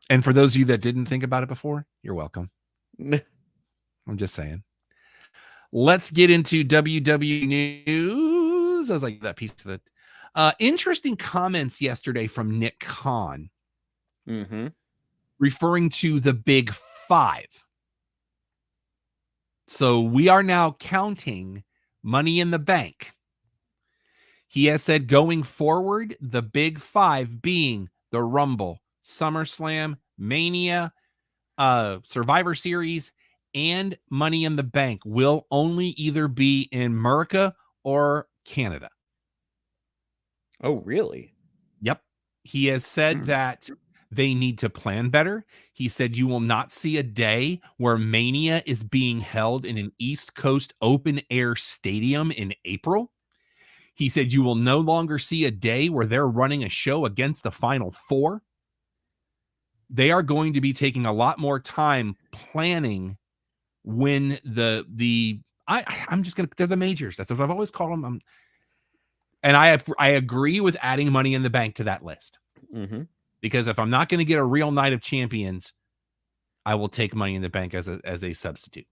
And for those of you that didn't think about it before, you're welcome. I'm just saying. Let's get into WWE news. I was like, that piece of it. Interesting comments yesterday from Nick Khan, referring to the Big Five. So we are now counting Money in the Bank. He has said going forward, the Big Five being the Rumble, SummerSlam, Mania, Survivor Series, and Money in the Bank will only either be in America or Canada. Oh, really? Yep. He has said that they need to plan better. He said you will not see a day where Mania is being held in an East Coast open air stadium in April. He said you will no longer see a day where they're running a show against the Final Four. They are going to be taking a lot more time planning when they're the majors. That's what I've always called them. And I agree with adding Money in the Bank to that list. Because if I'm not going to get a real Night of Champions, I will take Money in the Bank as a substitute.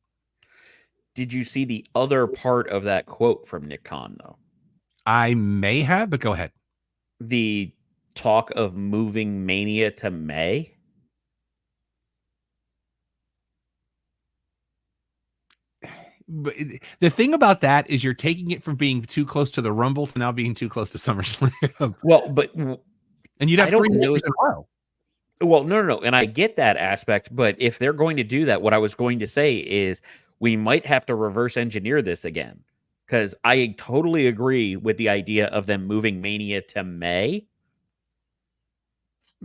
Did you see the other part of that quote from Nick Khan, though? I may have, but go ahead. The talk of moving Mania to May. the thing about that is you're taking it from being too close to the Rumble to now being too close to SummerSlam. Well, but And you'd have I don't 3 know matches in a row. well, no, and I get that aspect, but if they're going to do that, what I was going to say is we might have to reverse engineer this again. Because I totally agree with the idea of them moving Mania to May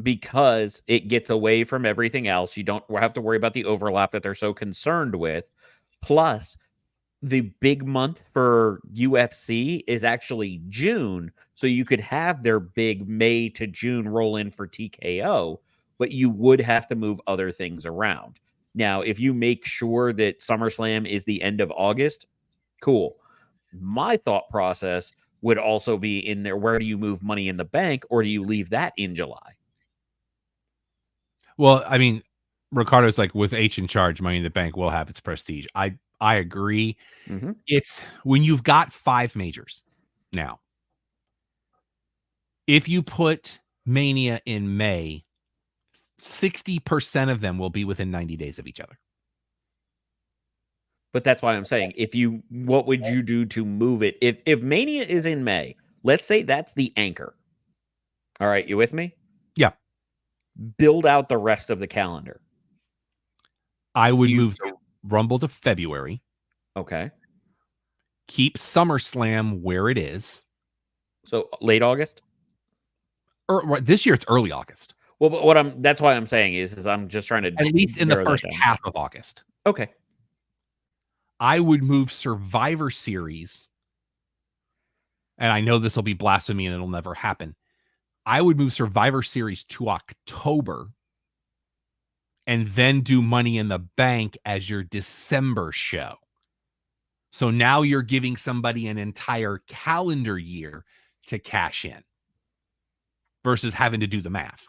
because it gets away from everything else. You don't have to worry about the overlap that they're so concerned with. Plus, the big month for UFC is actually June. So you could have their big May to June roll in for TKO, but you would have to move other things around. Now, if you make sure that SummerSlam is the end of August, cool. My thought process would also be in there. Where do you move Money in the Bank, or do you leave that in July? Well, I mean, Ricardo's like, with H in charge, Money in the Bank will have its prestige. I agree. Mm-hmm. It's when you've got 5 majors now. If you put Mania in May, 60% of them will be within 90 days of each other. But that's why I'm saying, what would you do to move it? If Mania is in May, let's say that's the anchor. All right, you with me? Yeah. Build out the rest of the calendar. I would move the Rumble to February. Okay. Keep SummerSlam where it is. So late August? Or this year it's early August. Well, but that's why I'm saying is I'm just trying to at least in the first half of August. Okay. I would move Survivor Series, and I know this will be blasphemy and it'll never happen. I would move Survivor Series to October and then do Money in the Bank as your December show. So now you're giving somebody an entire calendar year to cash in versus having to do the math.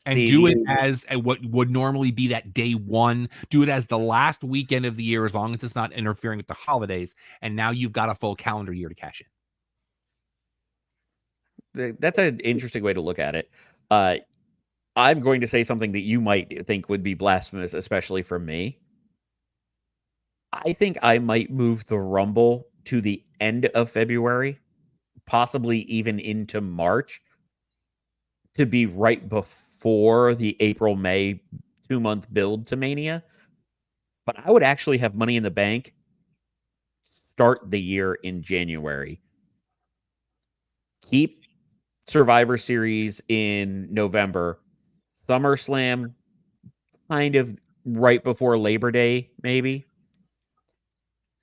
And do it as what would normally be that day one. Do it as the last weekend of the year, as long as it's not interfering with the holidays. And now you've got a full calendar year to cash in. That's an interesting way to look at it. I'm going to say something that you might think would be blasphemous, especially for me. I think I might move the Rumble to the end of February, possibly even into March, to be right before the April-May 2-month build to Mania. But I would actually have Money in the Bank start the year in January. Keep Survivor Series in November. SummerSlam kind of right before Labor Day, maybe.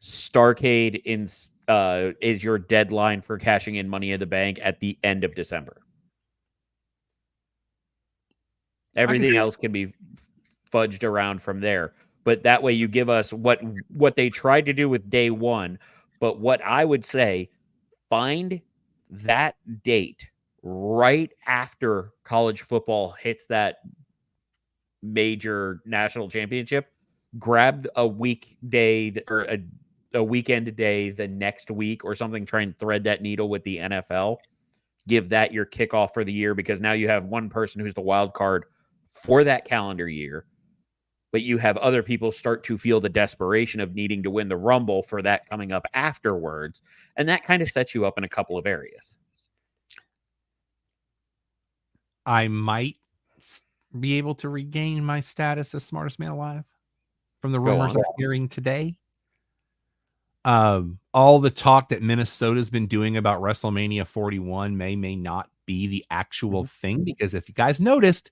Starrcade is your deadline for cashing in Money in the Bank at the end of December. Everything else can be fudged around from there. But that way you give us what they tried to do with day one. But what I would say, find that date right after college football hits that major national championship. Grab a weekday or a weekend day the next week or something. Try and thread that needle with the NFL. Give that your kickoff for the year, because now you have one person who's the wild card for that calendar year, but you have other people start to feel the desperation of needing to win the Rumble for that coming up afterwards. And that kind of sets you up in a couple of areas. I might be able to regain my status as smartest man alive from the rumors I'm hearing today. All the talk that Minnesota's been doing about WrestleMania 41 may not be the actual thing, because if you guys noticed,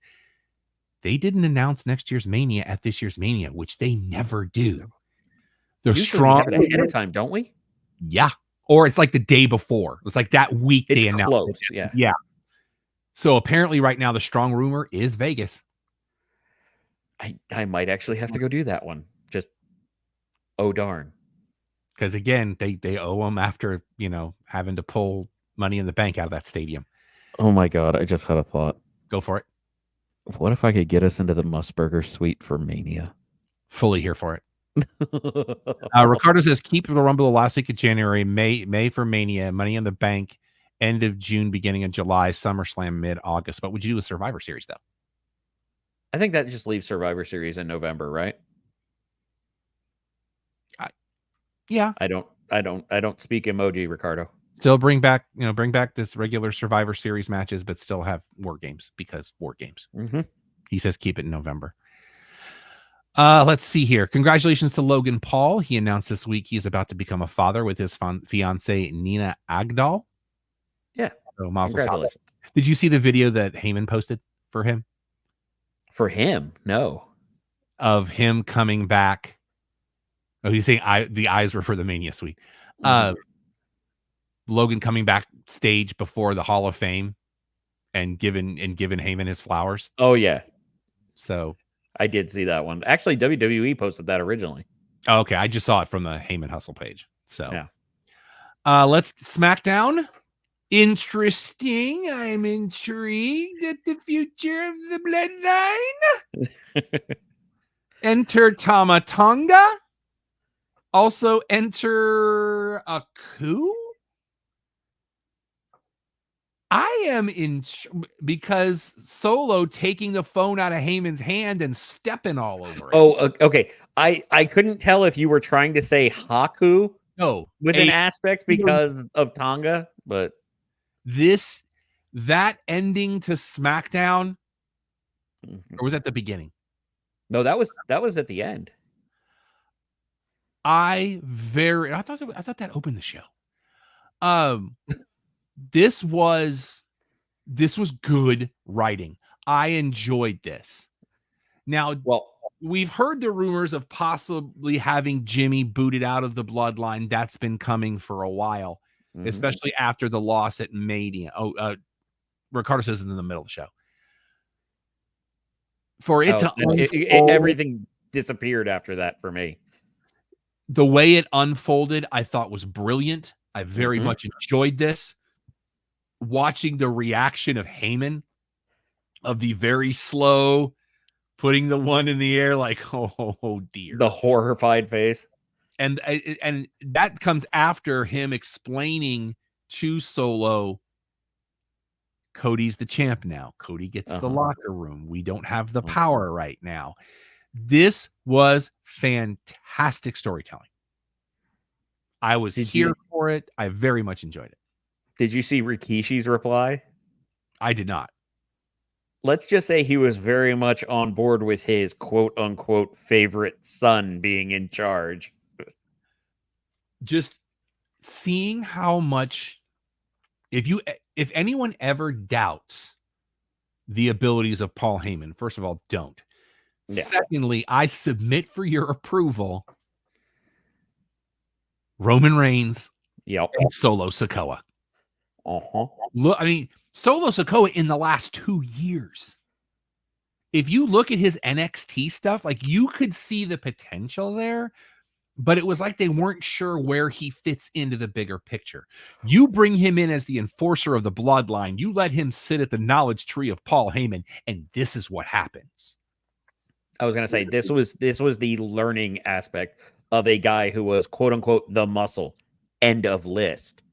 they didn't announce next year's Mania at this year's Mania, which they never do. They're strong ahead of time, don't we? Yeah. Or it's like the day before. It's like that week they announced. Close, yeah. Yeah. So apparently right now the strong rumor is Vegas. I might actually have to go do that one. Just, oh darn. Because again, they owe them after, having to pull Money in the Bank out of that stadium. Oh my God, I just had a thought. Go for it. What if I could get us into the Musburger suite for Mania? Fully here for it. Ricardo says, keep the Rumble the last week of January, May for Mania, Money in the Bank, end of June, beginning of July, SummerSlam mid-August. What would you do with Survivor Series, though? I think that just leaves Survivor Series in November, right? Yeah. I don't speak emoji, Ricardo. Still bring back this regular Survivor Series matches, but still have War Games because War Games. Mm-hmm. He says keep it in November. Let's see here. Congratulations to Logan Paul. He announced this week he's about to become a father with his fiancee Nina Agdal. Yeah. So Congratulations. Did you see the video that Heyman posted for him? For him, no. Of him coming back. Oh, he's saying the eyes were for the Mania Suite. Logan coming backstage before the Hall of Fame and giving Heyman his flowers. Oh yeah. So I did see that one. Actually, WWE posted that originally. Oh, okay. I just saw it from the Heyman Hustle page. So yeah. Let's SmackDown. Interesting. I'm intrigued at the future of the bloodline. Enter Tama Tonga. Also enter Aku. I am because Solo taking the phone out of Heyman's hand and stepping all over it. Oh, okay. I couldn't tell if you were trying to say Haku with an aspect because of Tonga, but that ending to SmackDown, or was that the beginning? No, that was at the end. I thought that opened the show. This was good writing. I enjoyed this. Now, we've heard the rumors of possibly having Jimmy booted out of the bloodline. That's been coming for a while, especially after the loss at Mania. Ricardo says it's in the middle of the show. For it to everything disappeared after that for me. The way it unfolded, I thought was brilliant. I very much enjoyed this. Watching the reaction of Heyman, of the very slow putting the one in the air, like, oh dear, the horrified face, and that comes after him explaining to Solo, Cody's the champ now. Cody gets the locker room. We don't have the power right now. This was fantastic storytelling. I was here for it. I very much enjoyed it. Did you see Rikishi's reply? I did not. Let's just say he was very much on board with his quote unquote favorite son being in charge. Just seeing how much, if anyone ever doubts the abilities of Paul Heyman, first of all, don't. Yeah. Secondly, I submit for your approval Roman Reigns and Solo Sikoa. Look, I mean, Solo Sikoa in the last 2 years. If you look at his NXT stuff, like, you could see the potential there, but it was like they weren't sure where he fits into the bigger picture. You bring him in as the enforcer of the bloodline. You let him sit at the knowledge tree of Paul Heyman, and this is what happens. I was going to say, this was the learning aspect of a guy who was, quote unquote, the muscle, end of list.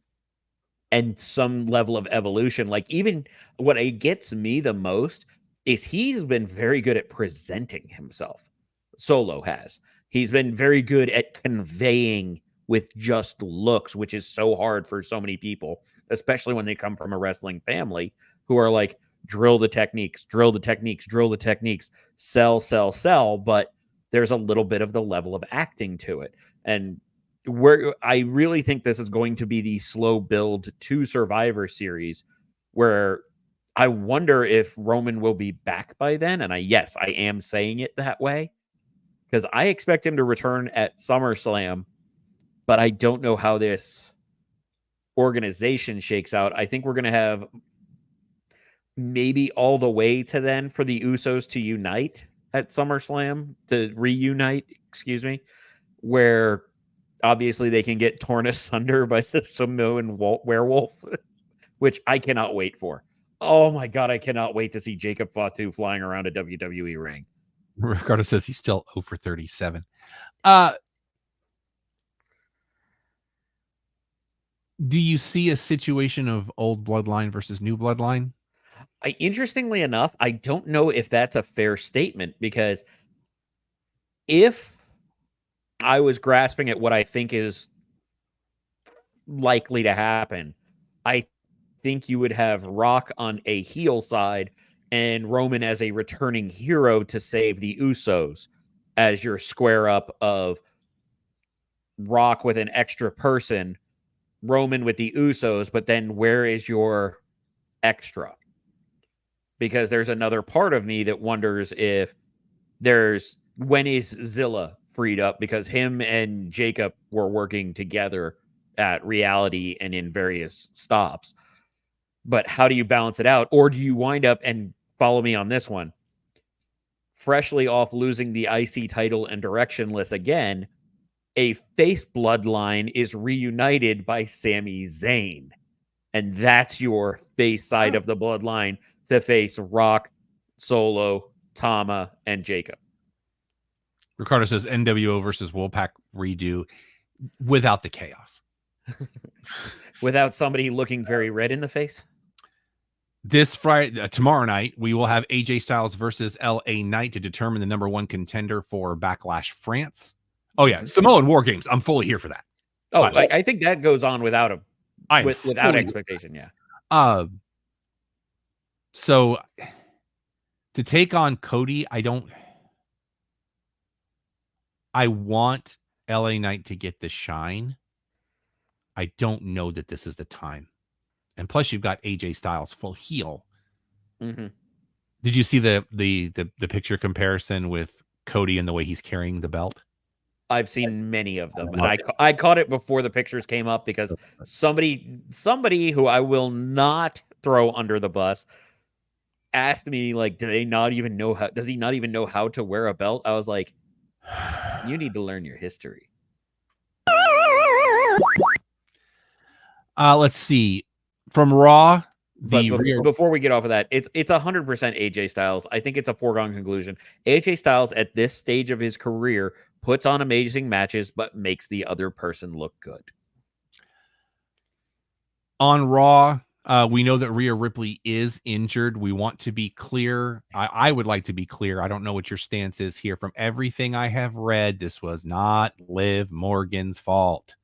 And some level of evolution. Like, even what gets me the most is he's been very good at presenting himself. Solo has. He's been very good at conveying with just looks, which is so hard for so many people, especially when they come from a wrestling family who are like, drill the techniques, drill the techniques, drill the techniques, sell, sell, sell. But there's a little bit of the level of acting to it. And where I really think this is going to be the slow build to Survivor Series, where I wonder if Roman will be back by then. And I am saying it that way because I expect him to return at SummerSlam, but I don't know how this organization shakes out. I think we're going to have maybe all the way to then for the Usos to unite at SummerSlam, to reunite, where obviously they can get torn asunder by the Samoan werewolf, which I cannot wait for. Oh my God, I cannot wait to see Jacob Fatu flying around a WWE ring. Ricardo says he's still 0 for 37. Do you see a situation of old bloodline versus new bloodline? Interestingly enough, I don't know if that's a fair statement, because if I was grasping at what I think is likely to happen. I think you would have Rock on a heel side and Roman as a returning hero to save the Usos as your square up of Rock with an extra person, Roman with the Usos, but then where is your extra? Because there's another part of me that wonders if when is Zilla freed up, because him and Jacob were working together at Reality and in various stops. But how do you balance it out? Or do you wind up, and follow me on this one, freshly off losing the IC title and directionless again, a face bloodline is reunited by Sami Zayn. And that's your face side of the bloodline to face Rock, Solo, Tama, and Jacob. Ricardo says NWO versus Wolfpack redo without the chaos. Without somebody looking very red in the face? This Friday, tomorrow night, we will have AJ Styles versus LA Knight to determine the number one contender for Backlash France. Oh, yeah. Samoan War Games. I'm fully here for that. Oh, I think that goes on without without expectation, yeah. So to take on Cody, I want LA Knight to get the shine. I don't know that this is the time. And plus, you've got AJ Styles full heel. Mm-hmm. Did you see the picture comparison with Cody and the way he's carrying the belt? I've seen many of them, and I caught it before the pictures came up because somebody who I will not throw under the bus asked me, like, does he not even know how to wear a belt? I was like, you need to learn your history. Let's see. From Raw, before we get off of that, it's 100% AJ Styles. I think it's a foregone conclusion. AJ Styles at this stage of his career puts on amazing matches, but makes the other person look good. On Raw, we know that Rhea Ripley is injured. We want to be clear. I would like to be clear. I don't know what your stance is here. From everything I have read, this was not Liv Morgan's fault.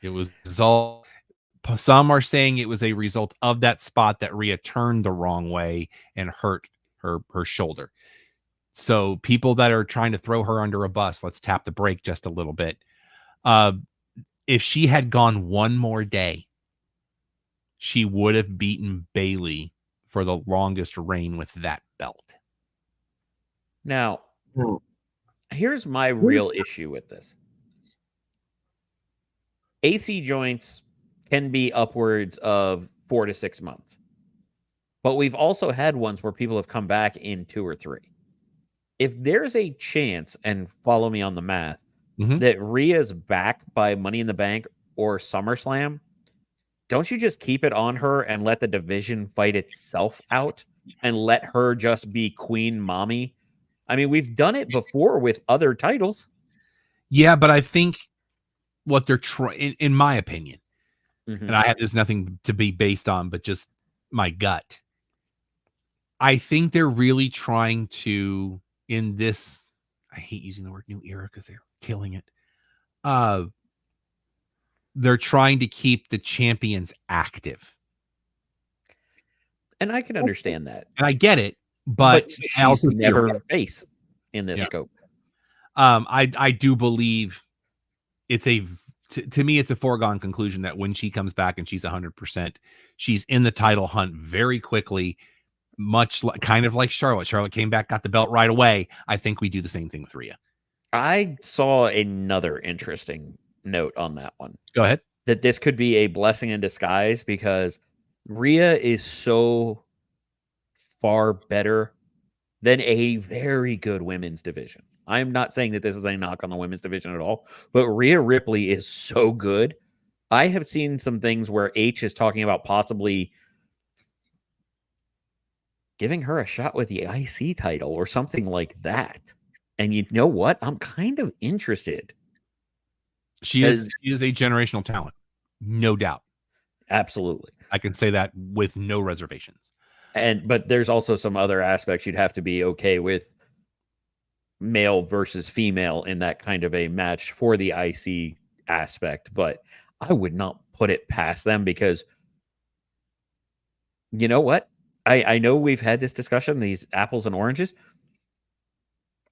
It was result. Some are saying it was a result of that spot that Rhea turned the wrong way and hurt her shoulder. So people that are trying to throw her under a bus, let's tap the brake just a little bit. If she had gone one more day, she would have beaten Bayley for the longest reign with that belt. Now, here's my real issue with this. AC joints can be upwards of 4 to 6 months. But we've also had ones where people have come back in 2 or 3. If there's a chance, and follow me on the math, that Rhea's back by Money in the Bank or SummerSlam, don't you just keep it on her and let the division fight itself out and let her just be Queen Mommy? I mean, we've done it before with other titles. Yeah, but I think what they're trying, in my opinion, and I have this nothing to be based on, but just my gut. I think they're really trying to, in this, I hate using the word new era because they're killing it. They're trying to keep the champions active. And I can understand that. And I get it, but she's never face in this scope. I do believe it's to me, it's a foregone conclusion that when she comes back and she's 100%, she's in the title hunt very quickly, kind of like Charlotte. Charlotte came back, got the belt right away. I think we do the same thing with Rhea. I saw another interesting note on that one. Go ahead. That this could be a blessing in disguise because Rhea is so far better than a very good women's division. I'm not saying that this is a knock on the women's division at all, but Rhea Ripley is so good. I have seen some things where H is talking about possibly giving her a shot with the IC title or something like that. And you know what? I'm kind of interested. She is a generational talent. No doubt. Absolutely. I can say that with no reservations. But there's also some other aspects you'd have to be okay with male versus female in that kind of a match for the IC aspect, but I would not put it past them because you know what? I know we've had this discussion, these apples and oranges.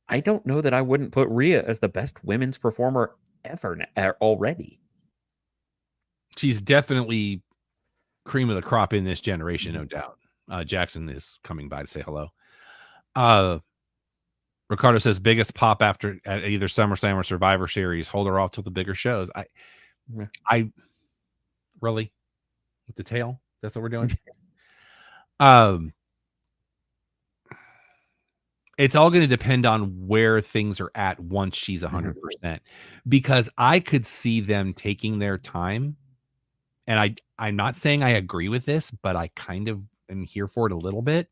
I don't know that I wouldn't put Rhea as the best women's performer ever already. She's definitely cream of the crop in this generation, no doubt. Jackson is coming by to say hello. Ricardo says biggest pop after at either SummerSlam or Survivor Series. Hold her off till the bigger shows. I really with the tail. That's what we're doing. It's all going to depend on where things are at once she's 100%, because I could see them taking their time. And I'm not saying I agree with this, but I kind of am here for it a little bit.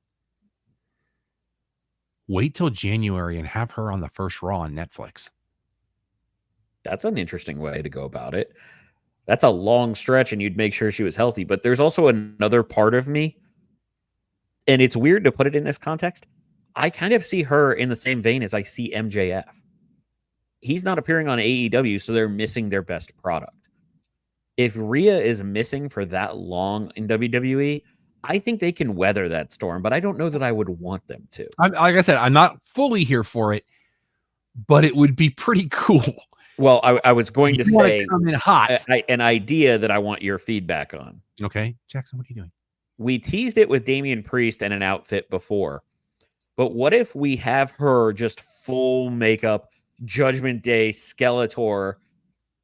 Wait till January and have her on the first Raw on Netflix. That's an interesting way to go about it. That's a long stretch, and you'd make sure she was healthy. But there's also another part of me, and it's weird to put it in this context. I kind of see her in the same vein as I see MJF. He's not appearing on AEW, so they're missing their best product. If Rhea is missing for that long in WWE, I think they can weather that storm, but I don't know that I would want them to. Like I said, I'm not fully here for it, but it would be pretty cool. Well, I was going to say come in hot. An idea that I want your feedback on. Okay, Jackson, what are you doing? We teased it with Damian Priest and an outfit before, but what if we have her just full makeup, Judgment Day, Skeletor,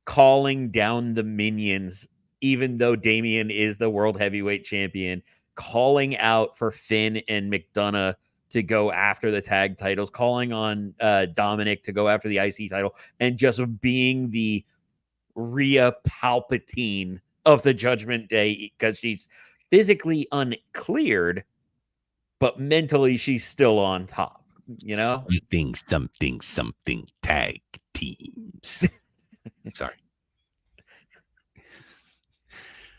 calling down the minions, even though Damian is the world heavyweight champion, calling out for Finn and McDonough to go after the tag titles, calling on Dominic to go after the IC title, and just being the Rhea Palpatine of the Judgment Day because she's physically uncleared, but mentally she's still on top, you know? Something tag teams. Sorry.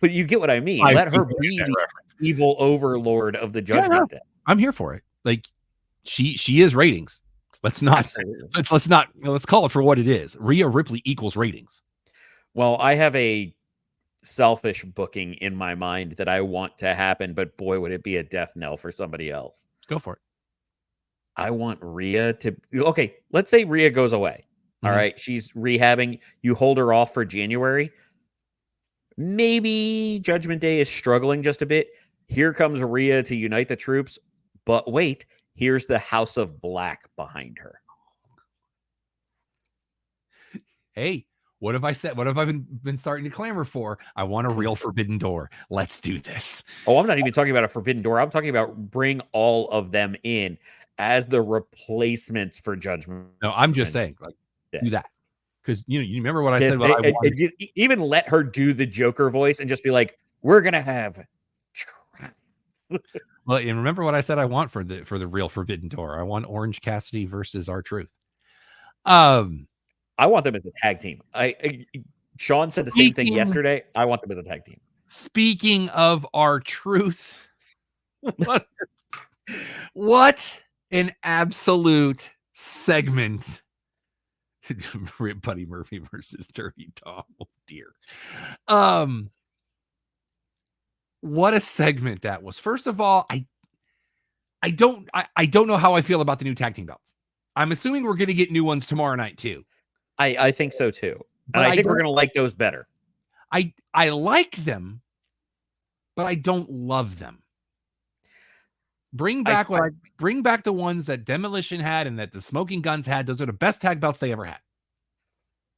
But you get what I mean. Let her be the evil overlord of the Judgment Day. I'm here for it. Like she is ratings. Let's call it for what it is. Rhea Ripley equals ratings. Well, I have a selfish booking in my mind that I want to happen, but boy, would it be a death knell for somebody else. Go for it. I want Rhea to... Okay, let's say Rhea goes away. All right, she's rehabbing. You hold her off for January. Maybe Judgment Day is struggling just a bit. Here comes Rhea to unite the troops. But wait, here's the House of Black behind her. Hey, what have I said? What have I been starting to clamor for? I want a real Forbidden Door. Let's do this. Oh, I'm not even talking about a Forbidden Door. I'm talking about bring all of them in as the replacements for Judgment. No, I'm just saying, like, do that. Because you remember what I said about I wanted. Even let her do the Joker voice and just be like, we're gonna have well, and remember what I said I want for the real Forbidden Door. I want Orange Cassidy versus R-Truth. I want them as a tag team. Sean said the same thing yesterday. I want them as a tag team. Speaking of R-Truth, what an absolute segment. Buddy Murphy versus Dirty Tom. Oh dear. What a segment that was. First of all, I don't know how I feel about the new tag team belts. I'm assuming we're going to get new ones tomorrow night too. I think so too. And I think we're going to like those better. I like them, but I don't love them. Bring back the ones that Demolition had and that the Smoking Guns had. Those are the best tag belts they ever had.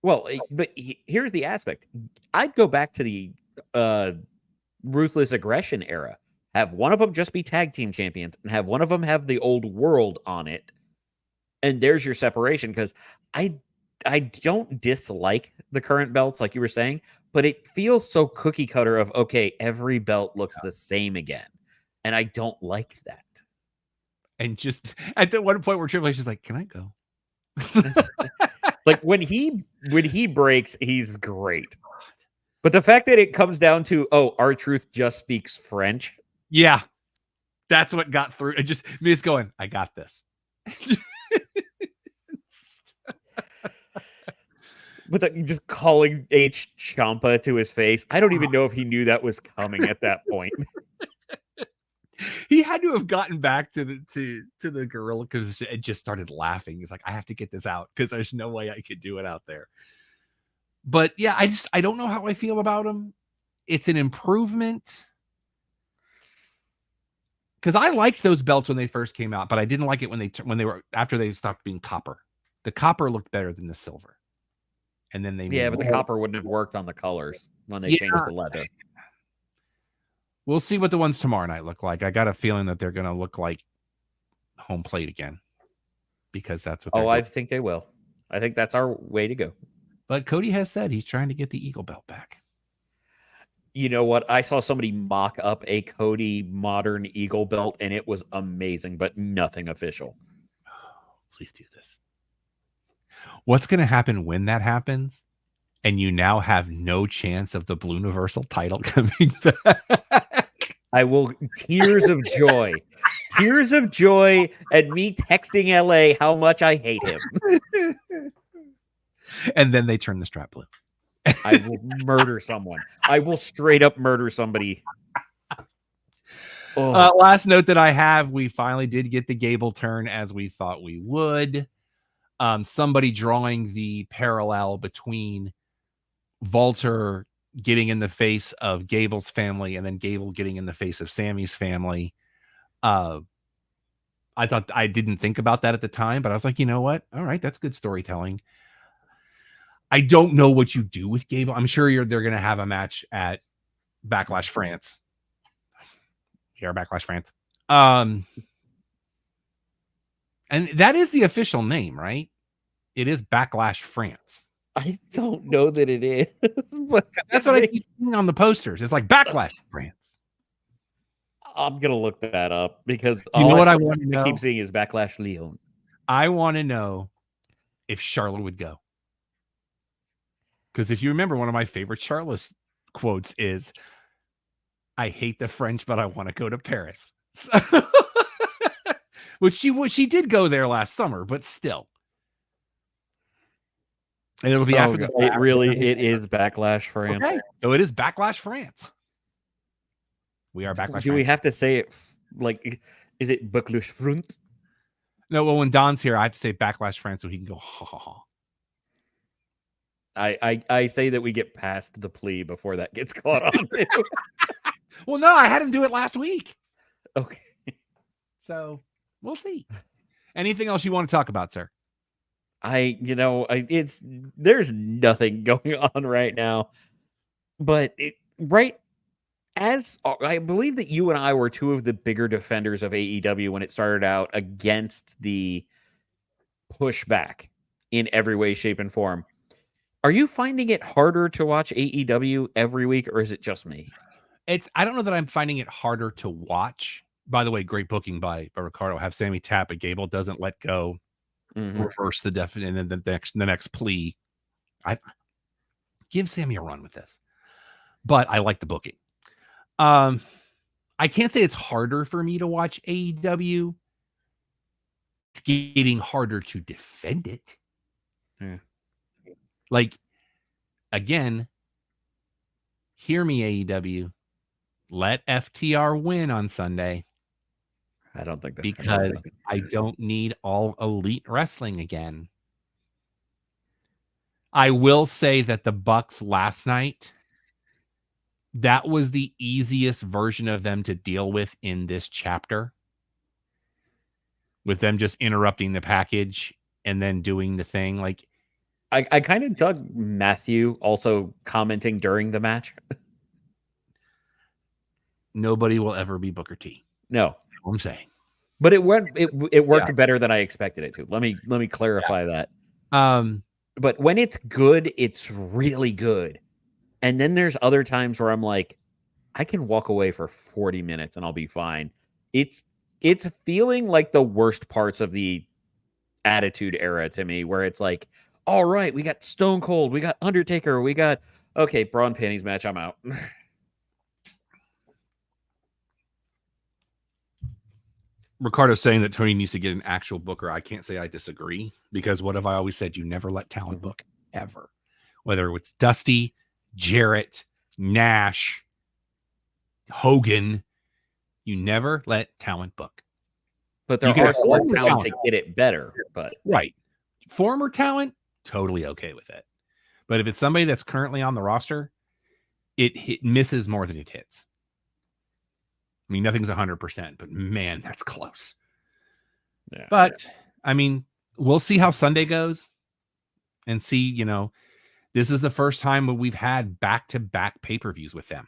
Well, but here's the aspect. I'd go back to the Ruthless Aggression era. Have one of them just be tag team champions and have one of them have the old world on it. And there's your separation, because I don't dislike the current belts like you were saying, but it feels so cookie cutter of, okay, every belt looks the same again. And I don't like that. And just at the one point where Triple H is like, can I go? Like when he breaks, he's great. But the fact that it comes down to, oh, R-Truth just speaks French. Yeah. That's what got through. It just me going, I got this. But just calling H Champa to his face, I don't even know if he knew that was coming at that point. He had to have gotten back to the gorilla because it just started laughing. He's like, I have to get this out because there's no way I could do it out there. But yeah, I don't know how I feel about him. It's an improvement. Because I liked those belts when they first came out, but I didn't like it when they were after they stopped being copper. The copper looked better than the silver. And then but the copper wouldn't have worked on the colors when they changed the leather. We'll see what the ones tomorrow night look like. I got a feeling that they're going to look like home plate again because that's what. I think they will. I think that's our way to go. But Cody has said he's trying to get the Eagle belt back. You know what? I saw somebody mock up a Cody modern Eagle belt, and it was amazing, but nothing official. Please do this. What's going to happen when that happens? And you now have no chance of the Blue Universal title coming back. I will tears of joy at me texting LA how much I hate him. And then they turn the strap blue. I will murder someone. I will straight up murder somebody. Last note that I have, we finally did get the Gable turn as we thought we would. Somebody drawing the parallel between Walter getting in the face of Gable's family and then Gable getting in the face of Sammy's family. I thought I didn't think about that at the time, but I was like, you know what? All right, that's good storytelling. I don't know what you do with Gable. I'm sure they're going to have a match at Backlash France. We are Backlash France. And that is the official name, right? It is Backlash France. I don't know that it is. But that's what I keep seeing on the posters. It's like Backlash France. I'm going to look that up because you know what I want to know? Keep seeing is Backlash Leon. I want to know if Charlotte would go. Because if you remember, one of my favorite Charlotte quotes is, I hate the French, but I want to go to Paris. Which she did go there last summer, but still. And it'll be after the it is Backlash France. Okay. So it is Backlash France. We are Backlash France. Do we have to say it like, is it Backlash France? No, well, when Don's here, I have to say Backlash France so he can go, ha, ha, ha. I say that we get past the plea before that gets caught on. Well, no, I had him do it last week. Okay. So we'll see. Anything else you want to talk about, sir? There's nothing going on right now, but as I believe that you and I were two of the bigger defenders of AEW when it started out against the pushback in every way, shape, and form. Are you finding it harder to watch AEW every week, or is it just me? I don't know that I'm finding it harder to watch. By the way, great booking by Ricardo. Have Sammy tap at Gable, doesn't let go, reverse the definite, and then the next plea. I give Sammy a run with this, but I like the booking. I can't say it's harder for me to watch AEW. It's getting harder to defend it. Yeah. Like, again, hear me, AEW. Let FTR win on Sunday. I don't think that's because I don't need all elite wrestling again. I will say that the Bucks last night, that was the easiest version of them to deal with in this chapter. With them just interrupting the package and then doing the thing. Like, I kind of dug Matthew also commenting during the match. Nobody will ever be Booker T. No, that's what I'm saying. But it worked better than I expected it to. Let me clarify that. But when it's good, it's really good. And then there's other times where I'm like, I can walk away for 40 minutes and I'll be fine. It's feeling like the worst parts of the Attitude Era to me, where it's like, all right, we got Stone Cold, we got Undertaker, we got bra and panties match, I'm out. Ricardo's saying that Tony needs to get an actual booker. I can't say I disagree, because what have I always said? You never let talent book, ever. whether it's Dusty, Jarrett, Nash, Hogan. You never let talent book. But there are some talent to get it better. But right, former talent, totally okay with it. But if it's somebody that's currently on the roster, it misses more than it hits. I mean, nothing's 100%, but man, that's close. Yeah, but I mean, we'll see how Sunday goes and see, you know, this is the first time when we've had back-to-back pay-per-views with them.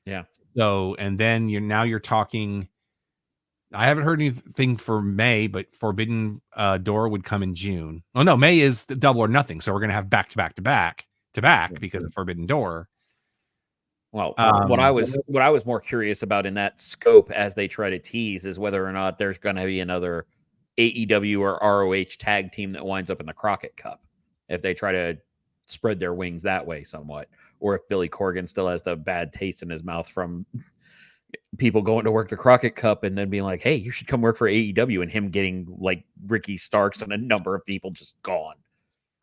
Yeah. So, and then you're talking, I haven't heard anything for May, but Forbidden Door would come in June. Oh no, May is the Double or Nothing. So we're going to have back because of Forbidden Door. Well, what I was more curious about in that scope as they try to tease is whether or not there's going to be another AEW or ROH tag team that winds up in the Crockett Cup. If they try to spread their wings that way somewhat, or if Billy Corgan still has the bad taste in his mouth from people going to work the Crockett Cup and then being like, hey, you should come work for AEW, and him getting like Ricky Starks and a number of people just gone.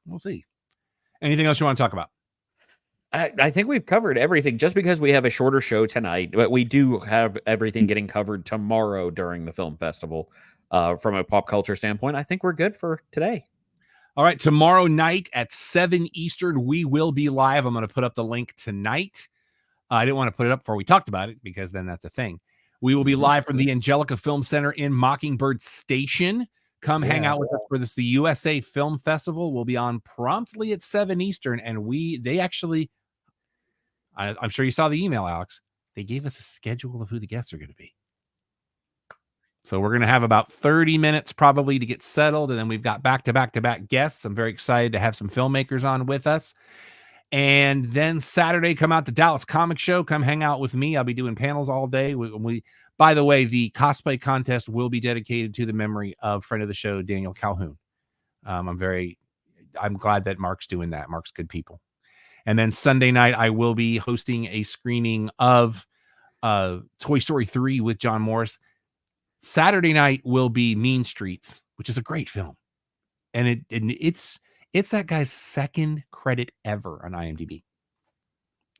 We'll see. Anything else you want to talk about? I think we've covered everything. Just because we have a shorter show tonight, but we do have everything getting covered tomorrow during the film festival. From a pop culture standpoint, I think we're good for today. All right, tomorrow night at 7 Eastern, we will be live. I'm going to put up the link tonight. I didn't want to put it up before we talked about it because then that's a thing. We will be live from the Angelica Film Center in Mockingbird Station. Come hang out with us for this. The USA Film Festival will be on promptly at 7 Eastern. And they actually, I'm sure you saw the email, Alex. They gave us a schedule of who the guests are going to be. So we're going to have about 30 minutes probably to get settled. And then we've got back-to-back guests. I'm very excited to have some filmmakers on with us. And then Saturday, come out to Dallas Comic Show. Come hang out with me. I'll be doing panels all day. By the way, the cosplay contest will be dedicated to the memory of friend of the show, Daniel Calhoun. I'm glad that Mark's doing that. Mark's good people. And then Sunday night, I will be hosting a screening of Toy Story 3 with John Morris. Saturday night will be Mean Streets, which is a great film. And it's that guy's second credit ever on IMDb,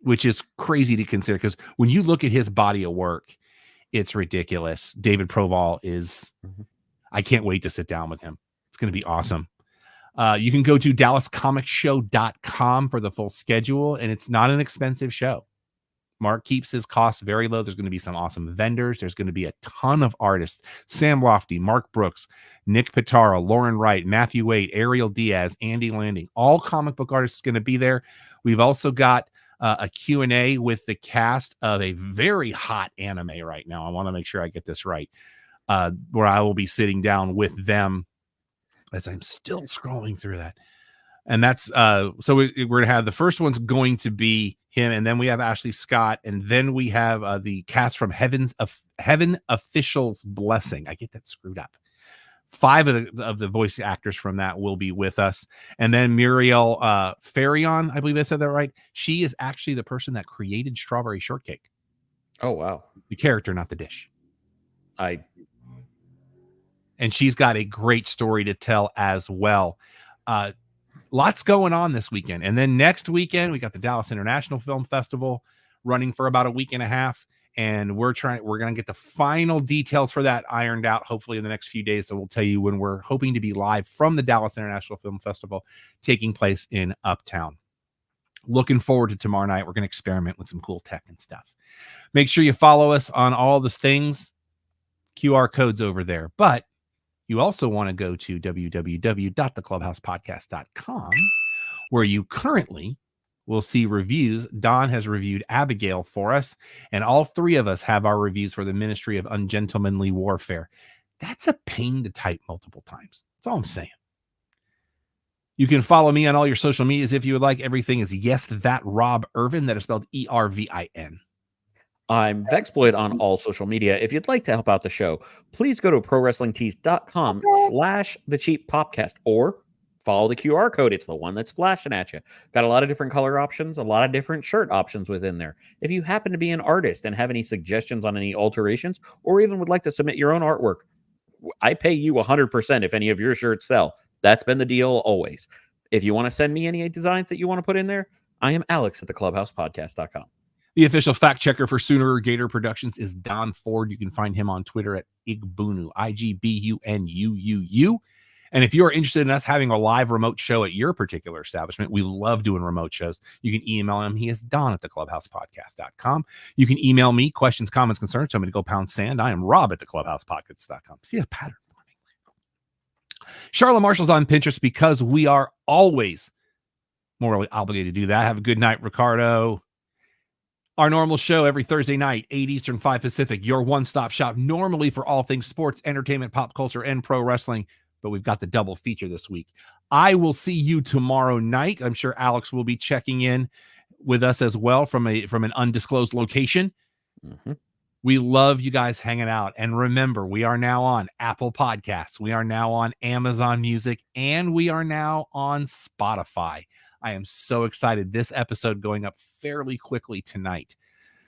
which is crazy to consider because when you look at his body of work, it's ridiculous. David Proval is, I can't wait to sit down with him. It's going to be awesome. You can go to DallasComicShow.com for the full schedule, and it's not an expensive show. Mark keeps his costs very low. There's going to be some awesome vendors. There's going to be a ton of artists. Sam Lofty, Mark Brooks, Nick Pitara, Lauren Wright, Matthew Wade, Ariel Diaz, Andy Landing. All comic book artists going to be there. We've also got a Q&A with the cast of a very hot anime right now. I want to make sure I get this right, where I will be sitting down with them as I'm still scrolling through that. And that's so we're going to have the first one's going to be him, and then we have Ashley Scott, and then we have the cast from Heaven Official's Blessing. I get that screwed up. 5 of the voice actors from that will be with us, and then Muriel Farion, I believe I said that right. She is actually the person that created Strawberry Shortcake. Oh wow, the character, not the dish. And she's got a great story to tell as well. Lots going on this weekend. And then next weekend, we got the Dallas International Film Festival running for about a week and a half. And we're going to get the final details for that ironed out, hopefully in the next few days. So we'll tell you when we're hoping to be live from the Dallas International Film Festival taking place in Uptown. Looking forward to tomorrow night. We're going to experiment with some cool tech and stuff. Make sure you follow us on all the things. QR codes over there. But you also want to go to www.theclubhousepodcast.com, where you currently will see reviews. Don has reviewed Abigail for us, and all 3 of us have our reviews for the Ministry of Ungentlemanly Warfare. That's a pain to type multiple times. That's all I'm saying. You can follow me on all your social medias if you would like. Everything is Yes That Rob Irvin. That is spelled ERVIN. I'm Vexploit on all social media. If you'd like to help out the show, please go to ProWrestlingTees.com/TheCheapPopcast or follow the QR code. It's the one that's flashing at you. Got a lot of different color options, a lot of different shirt options within there. If you happen to be an artist and have any suggestions on any alterations, or even would like to submit your own artwork, I pay you 100% if any of your shirts sell. That's been the deal always. If you want to send me any designs that you want to put in there, I am Alex at theclubhousepodcast.com. The official fact checker for Sooner Gator Productions is Don Ford. You can find him on Twitter at Igbunu, IGBUNUUU. And if you are interested in us having a live remote show at your particular establishment, we love doing remote shows. You can email him. He is Don at theclubhousepodcast.com. You can email me questions, comments, concerns. Tell me to go pound sand. I am Rob at theclubhousepodcast.com. See a pattern forming. Charlotte Marshall's on Pinterest because we are always morally obligated to do that. Have a good night, Ricardo. Our normal show every Thursday night, 8 Eastern, 5 Pacific, your one-stop shop normally for all things sports, entertainment, pop culture, and pro wrestling. But we've got the double feature this week. I will see you tomorrow night. I'm sure Alex will be checking in with us as well from an undisclosed location. Mm-hmm. We love you guys hanging out. And remember, we are now on Apple Podcasts. We are now on Amazon Music, and we are now on Spotify. I am so excited. This episode going up fairly quickly tonight.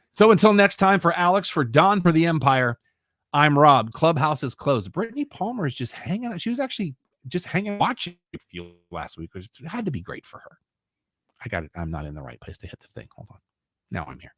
So until next time, for Alex, for Don, for the Empire, I'm Rob. Clubhouse is closed. Brittany Palmer is just hanging out. She was actually just hanging, watching you last week, which had to be great for her. I got it. I'm not in the right place to hit the thing. Hold on. Now I'm here.